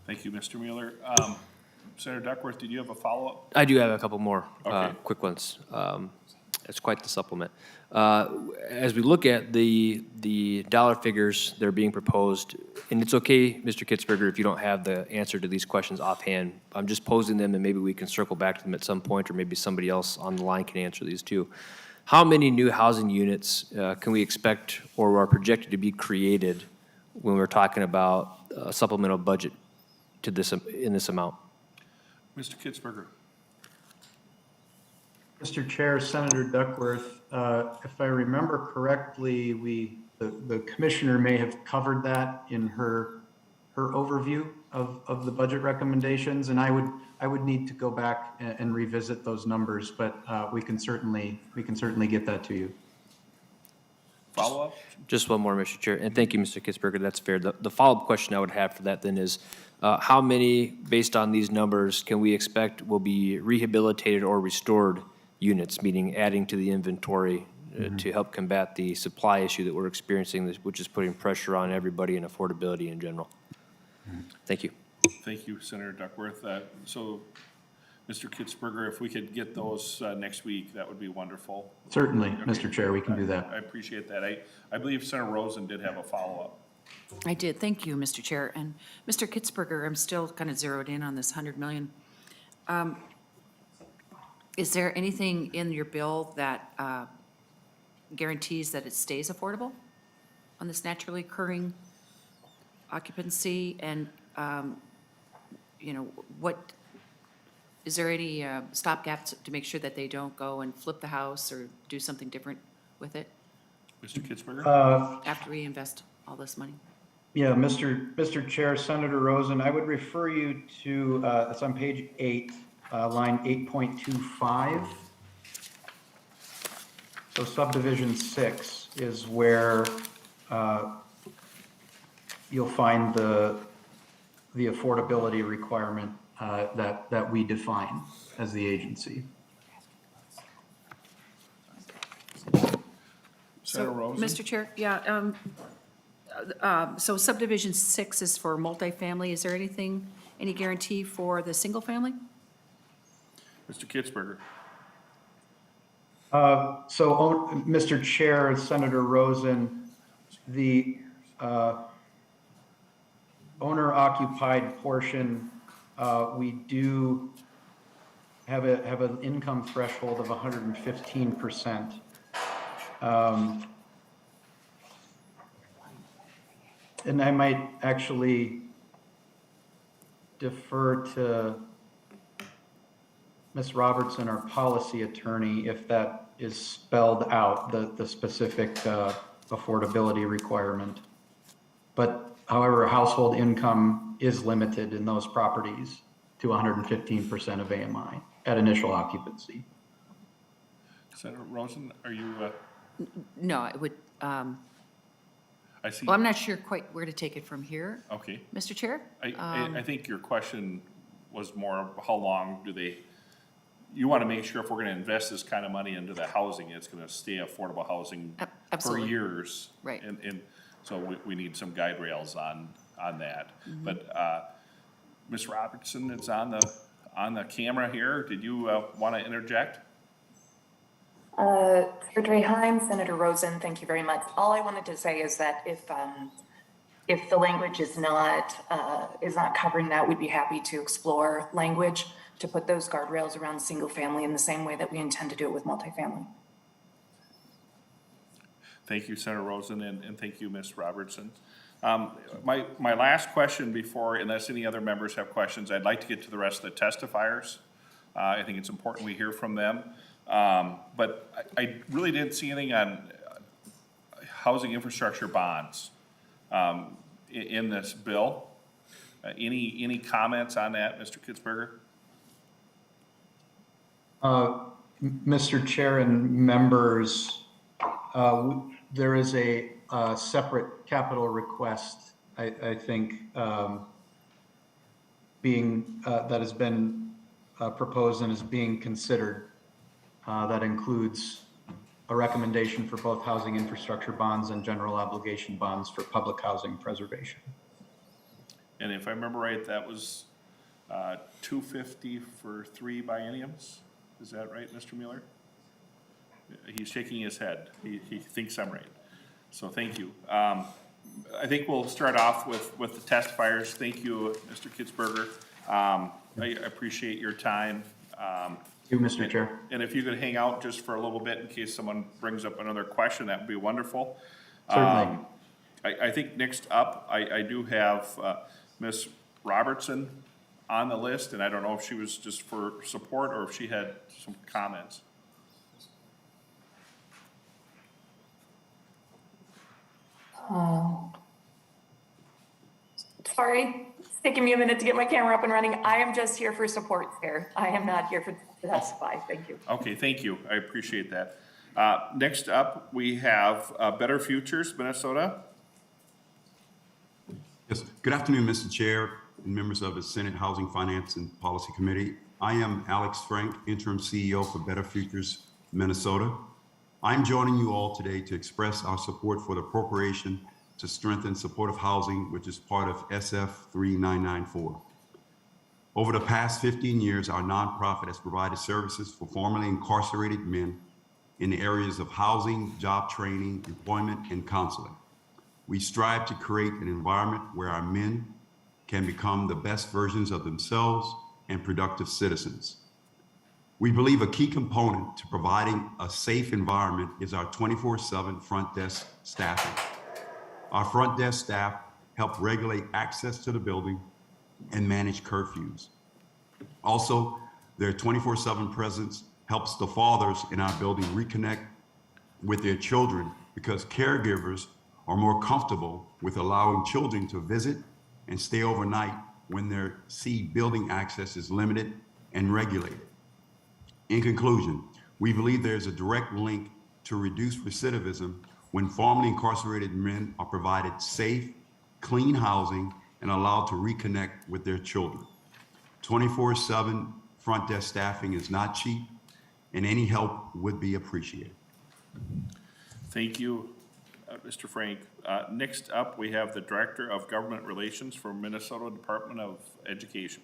Thank you, Mr. Mueller. Senator Duckworth, did you have a follow-up? I do have a couple more Okay. quick ones. It's quite the supplement. As we look at the dollar figures that are being proposed, and it's okay, Mr. Kitzberger, if you don't have the answer to these questions offhand. I'm just posing them, and maybe we can circle back to them at some point, or maybe somebody else on the line can answer these too. how many new housing units can we expect or are projected to be created when we're talking about a supplemental budget to this, in this amount? Mr. Kitzberger. Mr. Chair, Senator Duckworth, if I remember correctly, the commissioner may have covered that in her overview of the budget recommendations, and I would need to go back and revisit those numbers, but we can certainly get that to you. Follow-up? Just one more, Mr. Chair, and thank you, Mr. Kitzberger, that's fair. The follow-up question I would have for that then is, how many, based on these numbers, can we expect will be rehabilitated or restored units, meaning adding to the inventory to help combat the supply issue that we're experiencing, which is putting pressure on everybody and affordability in general? Thank you. Thank you, Senator Duckworth. So, Mr. Kitzberger, if we could get those next week, that would be wonderful. Certainly, Okay. Mr. Chair, we can do that. I appreciate that. I believe Senator Rosen did have a follow-up. I did, thank you, Mr. Chair. And Mr. Kitzberger, I'm still kind of zeroed in on this 100 million. Is there anything in your bill that guarantees that it stays affordable on this naturally occurring occupancy? And, you know, what, is there any stopgaps to make sure that they don't go and flip the house or do something different with it Mr. Kitzberger? after we invest all this money? Yeah, Mr. Chair, Senator Rosen, I would refer you to, it's on page 8, line 8.25. So subdivision 6 is where you'll find the affordability requirement that we define as the agency. Senator Rosen? Mr. Chair, yeah, so subdivision 6 is for multifamily. Is there anything, any guarantee for the single family? Mr. Kitzberger? Mr. Chair, Senator Rosen, the owner-occupied portion, we do have an income threshold of 115%. And I might actually defer to Ms. Robertson, our policy attorney, if that is spelled out, the specific affordability requirement. But however, household income is limited in those properties to 115% of AMI at initial occupancy. Senator Rosen, are you, No, it would, I see. well, I'm not sure quite where to take it from here, Okay. Mr. Chair. I think your question was more of how long do they, you want to make sure if we're going to invest this kind of money into the housing, it's going to stay affordable housing for Absolutely. years. Right. And so we need some guide rails on that. Mm-hmm. But Ms. Robertson, it's on the camera here. Did you want to interject? Chair Draheim, Senator Rosen, thank you very much. All I wanted to say is that if the language is not covering that, we'd be happy to explore language to put those guardrails around single family in the same way that we intend to do it with multifamily. Thank you, Senator Rosen, and thank you, Ms. Robertson. My last question before, unless any other members have questions, I'd like to get to the rest of the testifiers. I think it's important we hear from them. But I really didn't see anything on housing infrastructure bonds in this bill. Any comments on that, Mr. Kitzberger? Mr. Chair and members, there is a separate capital request, I think, that has been proposed and is being considered. That includes a recommendation for both housing infrastructure bonds and general obligation bonds for public housing preservation. And if I remember right, that was $250 for 3 bienniums? Is that right, Mr. Mueller? He's shaking his head. He thinks I'm right. So thank you. I think we'll start off with the testifiers. Thank you, Mr. Kitzberger. I appreciate your time. You, Mr. Chair. And if you could hang out just for a little bit in case someone brings up another question, that would be wonderful. Certainly. I think next up, I do have Ms. Robertson on the list, and I don't know if she was just for support or if she had some comments. Sorry, it's taking me a minute to get my camera up and running. I am just here for support, Chair. I am not here to testify. Thank you. Okay, thank you. I appreciate that. Next up, we have Better Futures, Minnesota. Yes, good afternoon, Mr. Chair and members of the Senate Housing, Finance, and Policy Committee. I am Alex Frank, Interim CEO for Better Futures, Minnesota. I'm joining you all today to express our support for the appropriation to strengthen supportive housing, which is part of SF 3994. Over the past 15 years, our nonprofit has provided services for formerly incarcerated men in the areas of housing, job training, employment, and counseling. We strive to create an environment where our men can become the best versions of themselves and productive citizens. We believe a key component to providing a safe environment is our 24/7 front desk staffing. Our front desk staff help regulate access to the building and manage curfews. Also, their 24/7 presence helps the fathers in our building reconnect with their children because caregivers are more comfortable with allowing children to visit and stay overnight when their building access is limited and regulated. In conclusion, we believe there's a direct link to reduce recidivism when formerly incarcerated men are provided safe, clean housing and allowed to reconnect with their children. 24/7 front desk staffing is not cheap, and any help would be appreciated. Thank you, Mr. Frank. Next up, we have the Director of Government Relations for Minnesota Department of Education.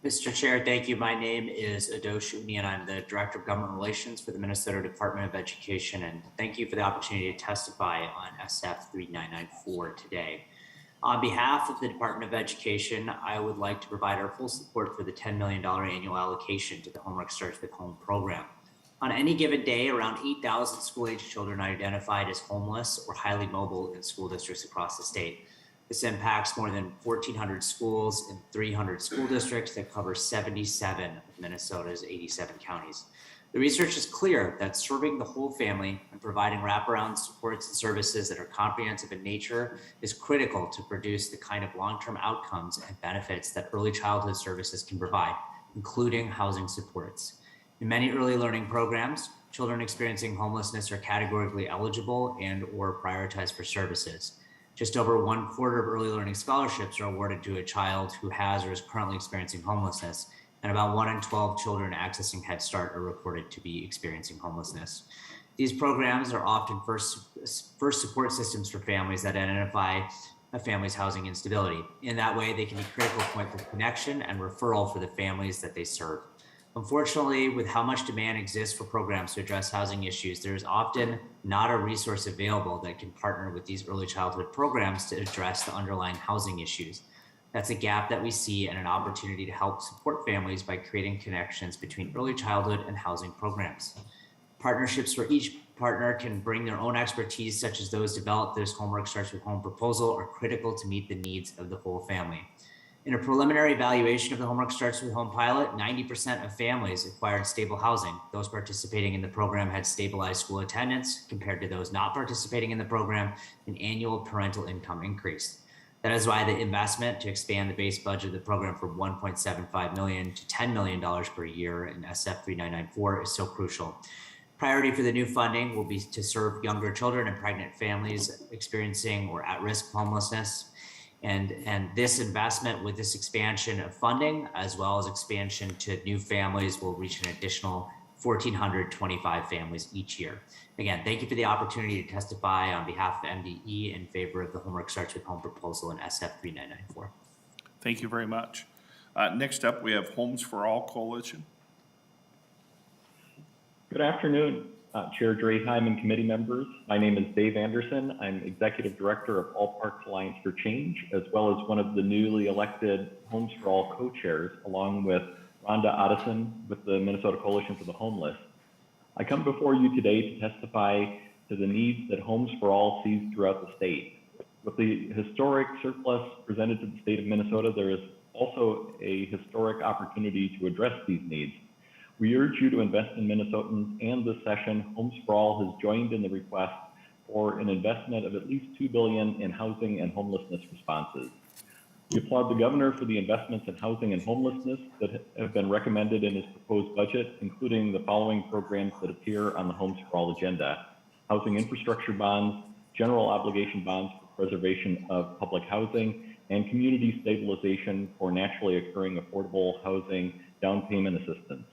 Mr. Chair, thank you. My name is Adosh Uni, and I'm the Director of Government Relations for the Minnesota Department of Education. And thank you for the opportunity to testify on SF 3994 today. On behalf of the Department of Education, I would like to provide our full support for the $10 million annual allocation to the Homework Starts with Home program. On any given day, around 8,000 school-age children are identified as homeless or highly mobile in school districts across the state. This impacts more than 1,400 schools in 300 school districts that cover 77 of Minnesota's 87 counties. The research is clear that serving the whole family and providing wraparound supports and services that are comprehensive in nature is critical to produce the kind of long-term outcomes and benefits that early childhood services can provide, including housing supports. In many early learning programs, children experiencing homelessness are categorically eligible and or prioritized for services. Just over 1/4 of early learning scholarships are awarded to a child who has or is currently experiencing homelessness, and about 1 in 12 children accessing Head Start are reported to be experiencing homelessness. These programs are often first support systems for families that identify a family's housing instability. In that way, they can be a critical point of connection and referral for the families that they serve. Unfortunately, with how much demand exists for programs to address housing issues, there is often not a resource available that can partner with these early childhood programs to address the underlying housing issues. That's a gap that we see and an opportunity to help support families by creating connections between early childhood and housing programs. Partnerships where each partner can bring their own expertise, such as those developed through this Homework Starts with Home proposal, are critical to meet the needs of the whole family. In a preliminary evaluation of the Homework Starts with Home pilot, 90% of families acquired stable housing. Those participating in the program had stabilized school attendance compared to those not participating in the program, and annual parental income increased. That is why the investment to expand the base budget of the program from $1.75 million to $10 million per year in SF 3994 is so crucial. Priority for the new funding will be to serve younger children and pregnant families experiencing or at risk of homelessness. And this investment with this expansion of funding, as well as expansion to new families, will reach an additional 1,425 families each year. Again, thank you for the opportunity to testify on behalf of MDE in favor of the Homework Starts with Home proposal in SF 3994. Thank you very much. Next up, we have Homes for All Coalition. Good afternoon, Chair Draheim and committee members. My name is Dave Anderson. I'm Executive Director of All Parks Alliance for Change, as well as one of the newly elected Homes for All co-chairs, along with Rhonda Otteson with the Minnesota Coalition for the Homeless. I come before you today to testify to the needs that Homes for All sees throughout the state. With the historic surplus presented to the state of Minnesota, there is also a historic opportunity to address these needs. We urge you to invest in Minnesotans, and this session, Homes for All has joined in the request for an investment of at least $2 billion in housing and homelessness responses. We applaud the governor for the investments in housing and homelessness that have been recommended in his proposed budget, including the following programs that appear on the Homes for All agenda: housing infrastructure bonds, general obligation bonds for preservation of public housing, and community stabilization for naturally occurring affordable housing down payment assistance.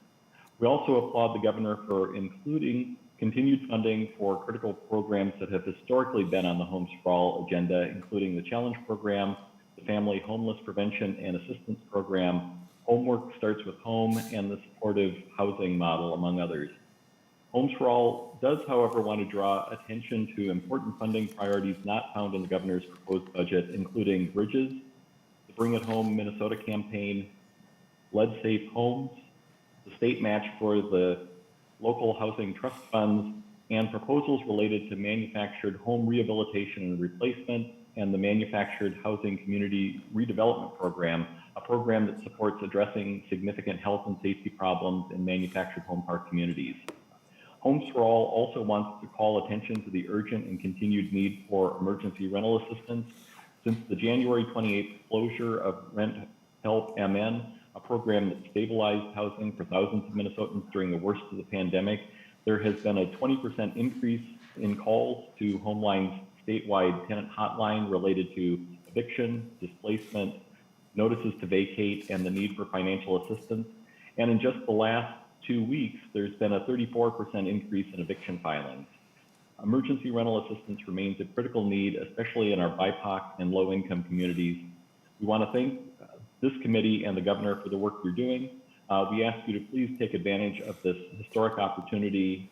We also applaud the governor for including continued funding for critical programs that have historically been on the Homes for All agenda, including the Challenge Program, the Family Homeless Prevention and Assistance Program, Homework Starts with Home, and the Supportive Housing Model, among others. Homes for All does, however, want to draw attention to important funding priorities not found in the governor's proposed budget, including bridges, the Bring It Home Minnesota campaign, Lead Safe Homes, the state match for the local housing trust funds, and proposals related to manufactured home rehabilitation and replacement, and the Manufactured Housing Community Redevelopment Program, a program that supports addressing significant health and safety problems in manufactured home park communities. Homes for All also wants to call attention to the urgent and continued need for emergency rental assistance. Since the January 28th closure of Rent Help MN, a program that stabilized housing for thousands of Minnesotans during the worst of the pandemic, there has been a 20% increase in calls to Homeline's statewide tenant hotline related to eviction, displacement, notices to vacate, and the need for financial assistance. And in just the last 2 weeks, there's been a 34% increase in eviction filings. Emergency rental assistance remains a critical need, especially in our BIPOC and low-income communities. We want to thank this committee and the governor for the work you're doing. We ask you to please take advantage of this historic opportunity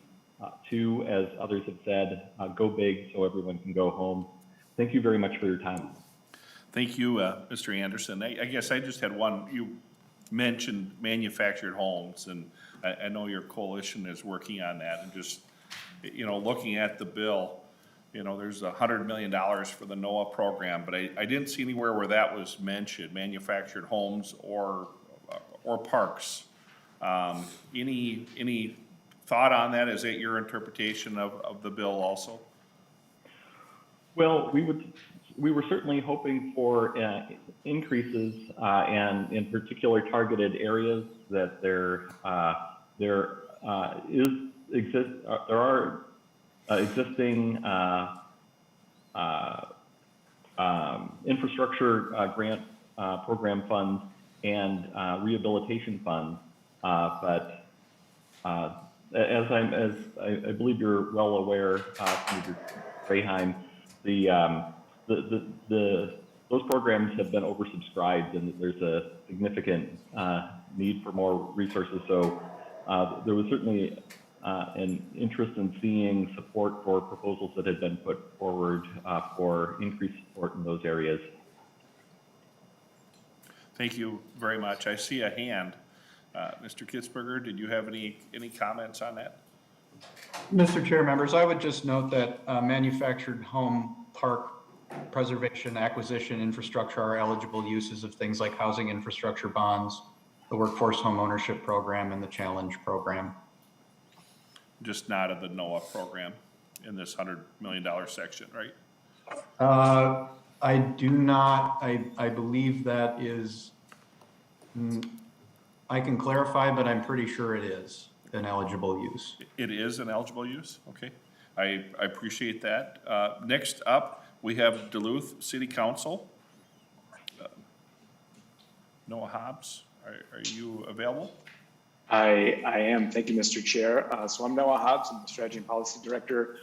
to, as others have said, go big so everyone can go home. Thank you very much for your time. Thank you, Mr. Anderson. I guess I just had one. You mentioned manufactured homes, and I know your coalition is working on that. And just, looking at the bill, there's $100 million for the NOAA program, but I didn't see anywhere where that was mentioned, manufactured homes or parks. Any thought on that? Is that your interpretation of the bill also? Well, we were certainly hoping for increases and in particular targeted areas that there are existing infrastructure grant program funds and rehabilitation funds, but as I believe you're well aware, Senator Draheim, those programs have been oversubscribed, and there's a significant need for more resources. So there was certainly an interest in seeing support for proposals that had been put forward for increased support in those areas. Thank you very much. I see a hand. Mr. Kitzberger, did you have any comments on that? Mr. Chair, members, I would just note that manufactured home park preservation, acquisition, infrastructure are eligible uses of things like housing infrastructure bonds, the workforce home ownership program, and the challenge program. Just not of the NOAA program in this $100 million section, right? I do not, I believe that is, I can clarify, but I'm pretty sure it is an eligible use. It is an eligible use? Okay. I appreciate that. Next up, we have Duluth City Council. Noah Hobbs, are you available? I am. Thank you, Mr. Chair. So I'm Noah Hobbs. I'm the Strategy and Policy Director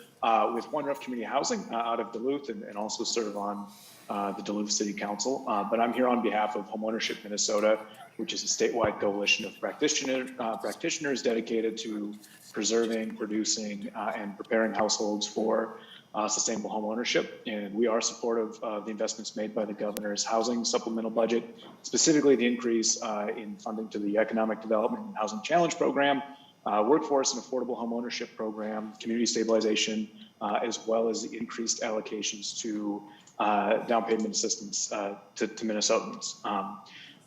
with One Roof Community Housing out of Duluth, and also serve on the Duluth City Council. But I'm here on behalf of Homeownership Minnesota, which is a statewide coalition of practitioners dedicated to preserving, producing, and preparing households for sustainable home ownership. And we are supportive of the investments made by the governor's housing supplemental budget, specifically the increase in funding to the Economic Development and Housing Challenge Program, Workforce and Affordable Home Ownership Program, Community Stabilization, as well as the increased allocations to down payment assistance to Minnesotans.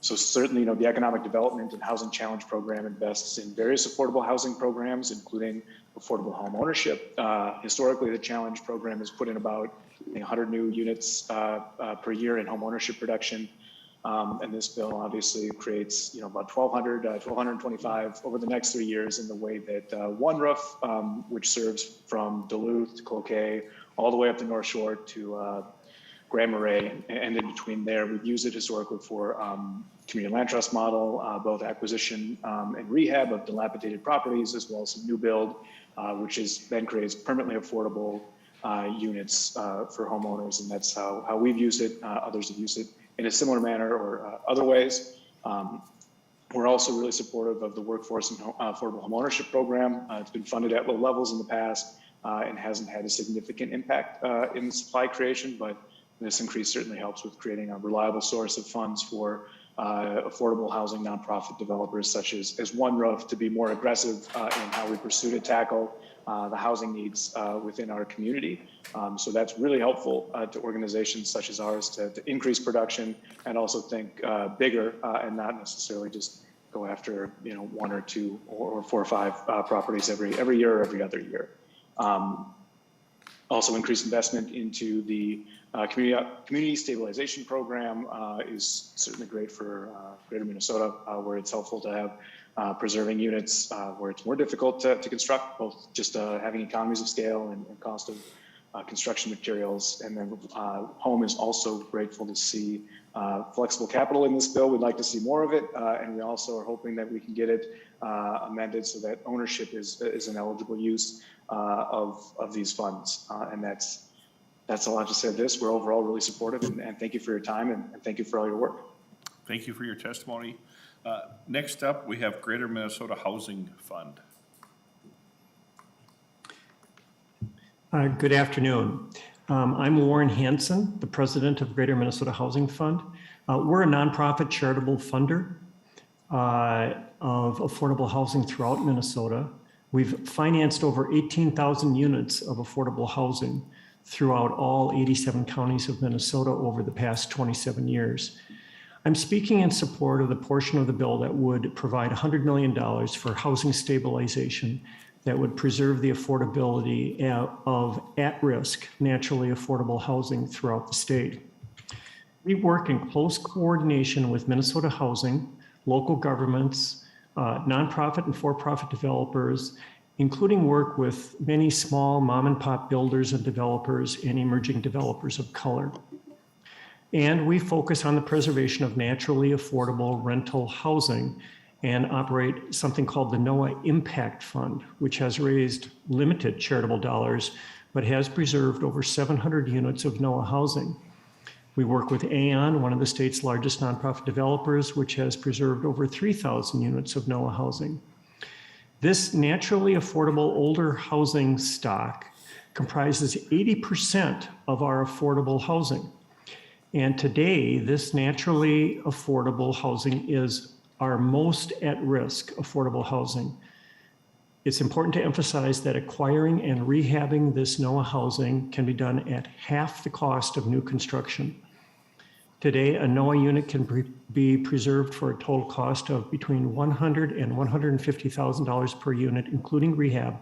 So certainly, the Economic Development and Housing Challenge Program invests in various affordable housing programs, including affordable home ownership. Historically, the Challenge Program has put in about 100 new units per year in home ownership production. And this bill obviously creates, about 1,225 over the next 3 years in the way that One Roof, which serves from Duluth to Cloquet, all the way up the North Shore to Grand Marais, and in between there, we've used it historically for community land trust model, both acquisition and rehab of dilapidated properties, as well as some new build, which then creates permanently affordable units for homeowners, and that's how we've used it. Others have used it in a similar manner or other ways. We're also really supportive of the Workforce and Affordable Home Ownership Program. It's been funded at low levels in the past and hasn't had a significant impact in supply creation, but this increase certainly helps with creating a reliable source of funds for affordable housing nonprofit developers such as One Roof to be more aggressive in how we pursue to tackle the housing needs within our community. So that's really helpful to organizations such as ours to increase production and also think bigger and not necessarily just go after 1 or 2 or 4 or 5 properties every year or every other year. Also, increased investment into the community stabilization program is certainly great for greater Minnesota, where it's helpful to have preserving units where it's more difficult to construct, both just having economies of scale and cost of construction materials. And then Home is also grateful to see flexible capital in this bill. We'd like to see more of it, and we also are hoping that we can get it amended so that ownership is an eligible use of these funds. And that's all I have to say of this. We're overall really supportive, and thank you for your time, and thank you for all your work. Thank you for your testimony. Next up, we have Greater Minnesota Housing Fund. Good afternoon. I'm Warren Hanson, the president of Greater Minnesota Housing Fund. We're a nonprofit charitable funder of affordable housing throughout Minnesota. We've financed over 18,000 units of affordable housing throughout all 87 counties of Minnesota over the past 27 years. I'm speaking in support of the portion of the bill that would provide $100 million for housing stabilization that would preserve the affordability of at-risk, naturally affordable housing throughout the state. We work in close coordination with Minnesota Housing, local governments, nonprofit and for-profit developers, including work with many small mom and pop builders and developers and emerging developers of color. And we focus on the preservation of naturally affordable rental housing and operate something called the NOAA Impact Fund, which has raised limited charitable dollars, but has preserved over 700 units of NOAA housing. We work with AON, one of the state's largest nonprofit developers, which has preserved over 3,000 units of NOAA housing. This naturally affordable older housing stock comprises 80% of our affordable housing. And today, this naturally affordable housing is our most at-risk affordable housing. It's important to emphasize that acquiring and rehabbing this NOAA housing can be done at half the cost of new construction. Today, a NOAA unit can be preserved for a total cost of between $100,000 and $150,000 per unit, including rehab,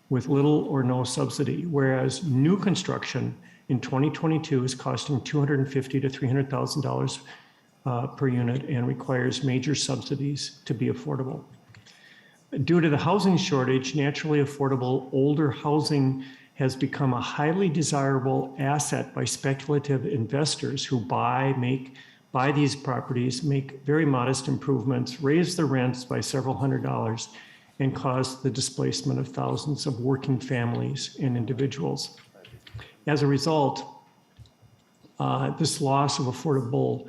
with little or no subsidy, whereas new construction in 2022 is costing $250,000 to $300,000 per unit and requires major subsidies to be affordable. Due to the housing shortage, naturally affordable older housing has become a highly desirable asset by speculative investors who buy these properties, make very modest improvements, raise the rents by several $100s, and cause the displacement of thousands of working families and individuals. As a result, this loss of affordable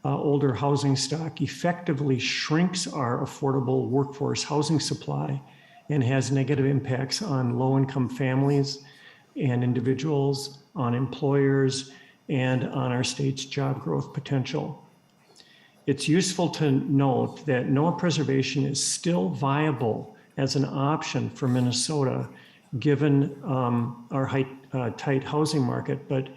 older housing stock effectively shrinks our affordable workforce housing supply and has negative impacts on low-income families, and individuals, on employers, and on our state's job growth potential. It's useful to note that NOAA preservation is still viable as an option for Minnesota, given our tight housing market, but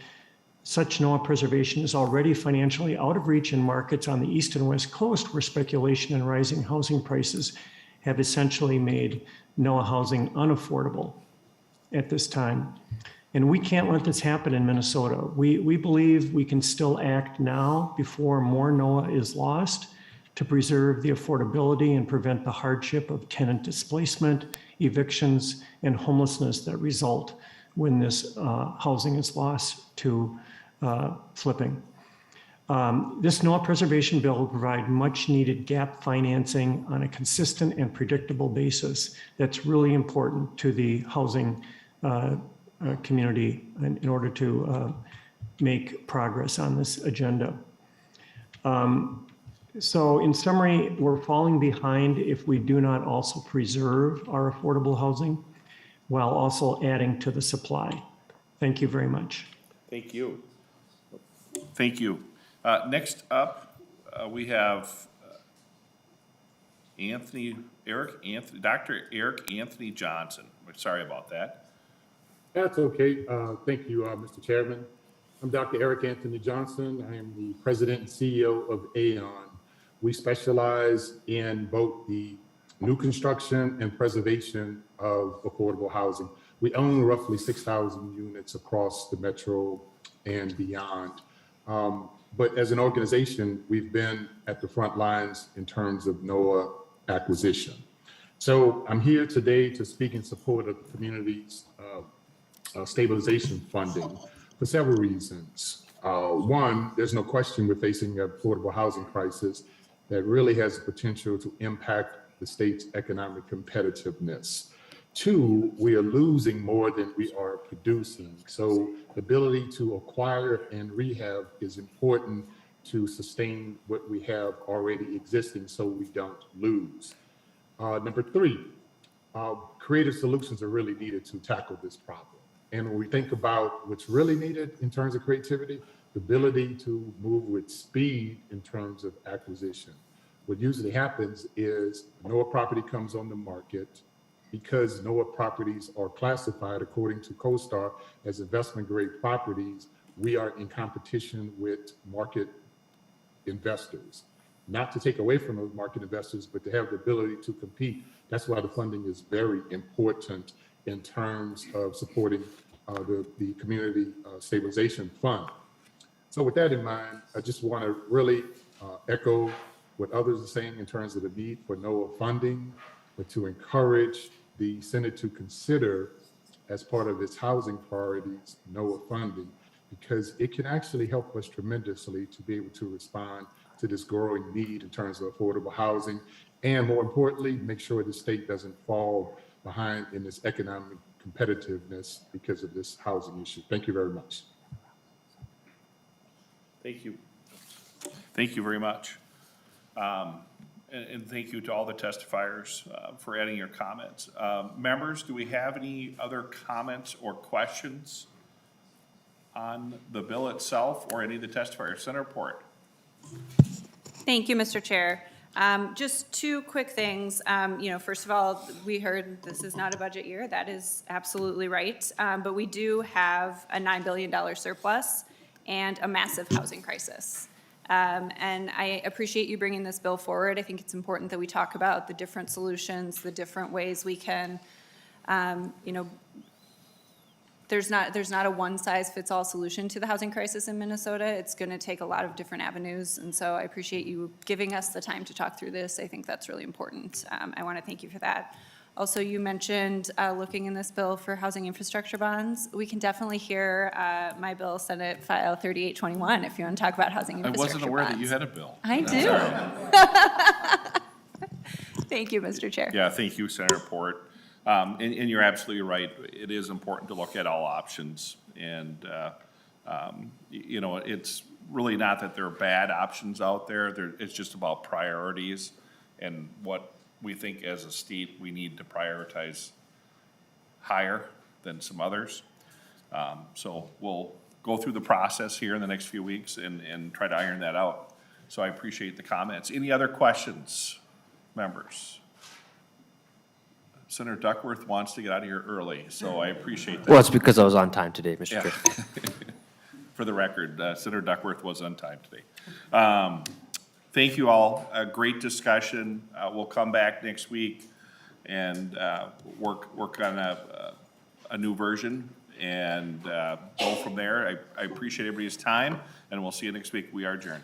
such NOAA preservation is already financially out of reach in markets on the east and west coast where speculation and rising housing prices have essentially made NOAA housing unaffordable at this time. And we can't let this happen in Minnesota. We believe we can still act now before more NOAA is lost to preserve the affordability and prevent the hardship of tenant displacement, evictions, and homelessness that result when this housing is lost to flipping. This NOAA preservation bill will provide much needed gap financing on a consistent and predictable basis. That's really important to the housing community in order to make progress on this agenda. So in summary, we're falling behind if we do not also preserve our affordable housing while also adding to the supply. Thank you very much. Thank you. Thank you. Next up, we have Dr. Eric Anthony Johnson. We're sorry about that. That's okay. Thank you, Mr. Chairman. I'm Dr. Eric Anthony Johnson. I am the president and CEO of Aon. We specialize in both the new construction and preservation of affordable housing. We own roughly 6,000 units across the metro and beyond. But as an organization, we've been at the front lines in terms of NOAA acquisition. So I'm here today to speak in support of the community's stabilization funding for several reasons. One, there's no question we're facing an affordable housing crisis that really has the potential to impact the state's economic competitiveness. Two, we are losing more than we are producing. So the ability to acquire and rehab is important to sustain what we have already existing so we don't lose. Number three, creative solutions are really needed to tackle this problem. And when we think about what's really needed in terms of creativity, the ability to move with speed in terms of acquisition. What usually happens is NOAA property comes on the market. Because NOAA properties are classified according to CoStar as investment grade properties, we are in competition with market investors. Not to take away from those market investors, but to have the ability to compete. That's why the funding is very important in terms of supporting the Community Stabilization Fund. So with that in mind, I just want to really echo what others are saying in terms of the need for NOAA funding, but to encourage the Senate to consider, as part of its housing priorities, NOAA funding, because it can actually help us tremendously to be able to respond to this growing need in terms of affordable housing, and more importantly, make sure the state doesn't fall behind in this economic competitiveness because of this housing issue. Thank you very much. Thank you. Thank you very much. And thank you to all the testifiers for adding your comments. Members, do we have any other comments or questions on the bill itself or any of the testifiers? Senator Port. Thank you, Mr. Chair. Just two quick things. First of all, we heard this is not a budget year. That is absolutely right. But we do have a $9 billion surplus and a massive housing crisis. And I appreciate you bringing this bill forward. I think it's important that we talk about the different solutions, the different ways we can, there's not a one-size-fits-all solution to the housing crisis in Minnesota. It's going to take a lot of different avenues. And so I appreciate you giving us the time to talk through this. I think that's really important. I want to thank you for that. Also, you mentioned looking in this bill for housing infrastructure bonds. We can definitely hear my bill, Senate File 3821, if you want to talk about housing infrastructure bonds. I wasn't aware that you had a bill. I do. Thank you, Mr. Chair. Yeah, thank you, Senator Port. And you're absolutely right. It is important to look at all options. And, it's really not that there are bad options out there. It's just about priorities and what we think as a state we need to prioritize higher than some others. So we'll go through the process here in the next few weeks and try to iron that out. So I appreciate the comments. Any other questions, members? Senator Duckworth wants to get out of here early, so I appreciate that. Well, it's because I was on time today, Mr. Yeah. Chair. For the record, Senator Duckworth was on time today. Thank you all. A great discussion. We'll come back next week and work on a new version and go from there. I appreciate everybody's time, and we'll see you next week. We are adjourned.